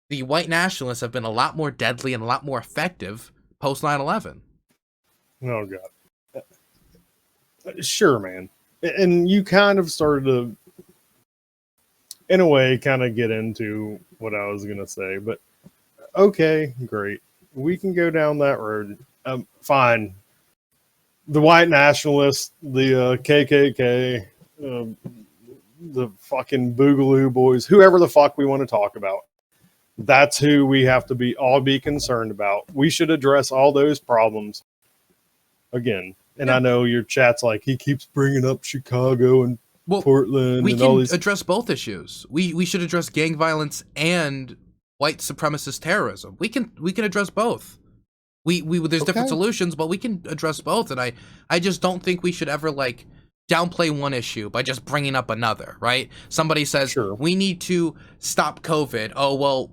the white nationalists have been a lot more deadly and a lot more effective post 9/11. Oh, God. Sure, man. And you kind of started to, in a way, kind of get into what I was going to say, but okay, great. We can go down that road. Fine. The white nationalists, the KKK, the fucking Boogaloo boys, whoever the fuck we want to talk about. That's who we have to all be concerned about. We should address all those problems again. And I know your chat's like, he keeps bringing up Chicago and Portland. We and can all these. Address both issues. We should address gang violence and white supremacist terrorism. We can address both. There's different solutions, but we can address both. And I just don't think we should ever like downplay one issue by just bringing up another, right? Somebody says, we need to stop COVID. Oh, well,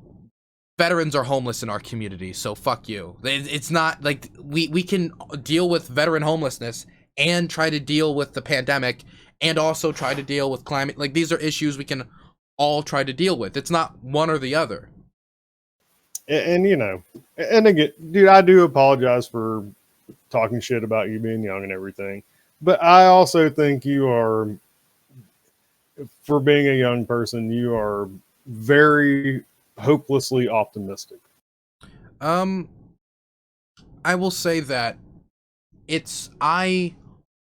veterans are homeless in our community, so fuck you. It's not like we can deal with veteran homelessness and try to deal with the pandemic and also try to deal with climate. Like, these are issues we can all try to deal with. It's not one or the other. And you know, and again, dude, I do apologize for talking shit about you being young and everything, but I also think you are, for being a young person, you are very hopelessly optimistic. I will say that I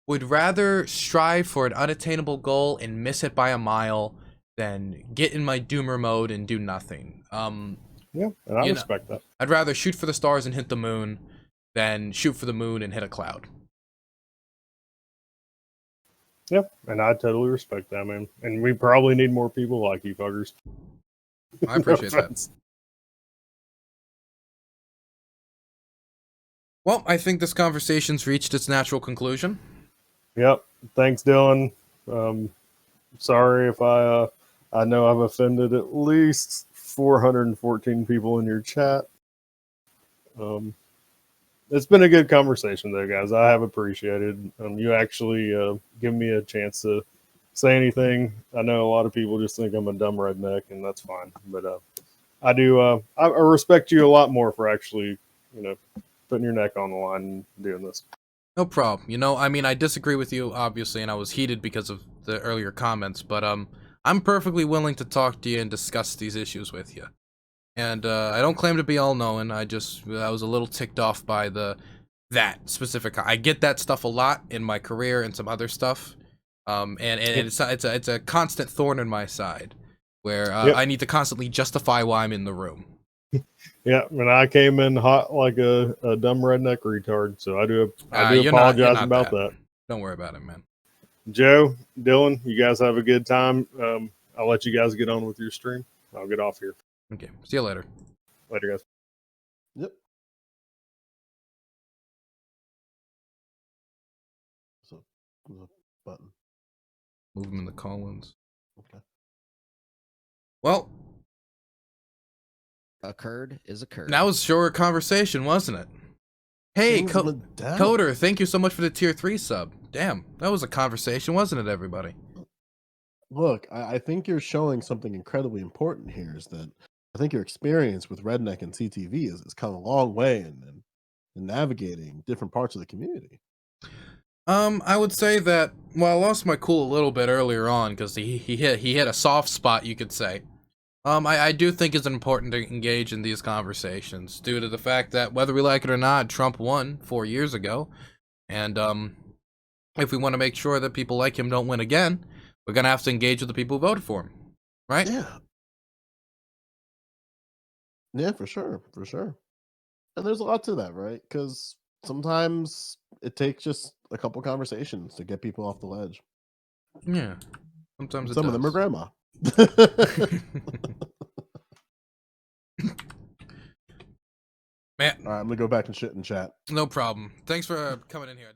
would rather strive for an unattainable goal and miss it by a mile than get in my doomer mode and do nothing. Yeah, and I respect that. I'd rather shoot for the stars and hit the moon than shoot for the moon and hit a cloud. Yep, and I totally respect that, man. And we probably need more people like you fuckers. I appreciate that. Well, I think this conversation's reached its natural conclusion. Yep. Thanks, Dylan. Sorry if I know I've offended at least 414 people in your chat. It's been a good conversation, though, guys. I have appreciated you actually give me a chance to say anything. I know a lot of people just think I'm a dumb redneck, and that's fine. But I do. I respect you a lot more for actually, putting your neck on the line and doing this. No problem. I mean, I disagree with you, obviously, and I was heated because of the earlier comments, but I'm perfectly willing to talk to you and discuss these issues with you. And I don't claim to be all-knowing. I was a little ticked off by that specific. I get that stuff a lot in my career and some other stuff, and it's a constant thorn in my side, where I need to constantly justify why I'm in the room. Yeah, and I came in hot like a dumb redneck retard, so I do apologize about that. Don't worry about it, man. Joe, Dylan, you guys have a good time. I'll let you guys get on with your stream. I'll get off here. Okay, see you later. Later, guys. Yep. So, the button. Move them in the Collins. Okay. Well, occurred is occurred. That was sure a conversation, wasn't it? Hey, Coder, thank you so much for the tier 3 sub. Damn, that was a conversation, wasn't it, everybody? Look, I think you're showing something incredibly important here. Is that I think your experience with Redneck and CTV has come a long way in navigating different parts of the community. I would say that, well, I lost my cool a little bit earlier on because he hit a soft spot, you could say. I do think it's important to engage in these conversations due to the fact that whether we like it or not, Trump won 4 years ago, and if we want to make sure that people like him don't win again, we're gonna have to engage with the people who voted for him, right? Yeah, yeah, for sure. And there's a lot to that, right? Because sometimes it takes just a couple conversations to get people off the ledge. Yeah, sometimes it Some of them are does. grandma. Man, All right, I'm gonna go back and shit and chat. no problem. Thanks for coming in here.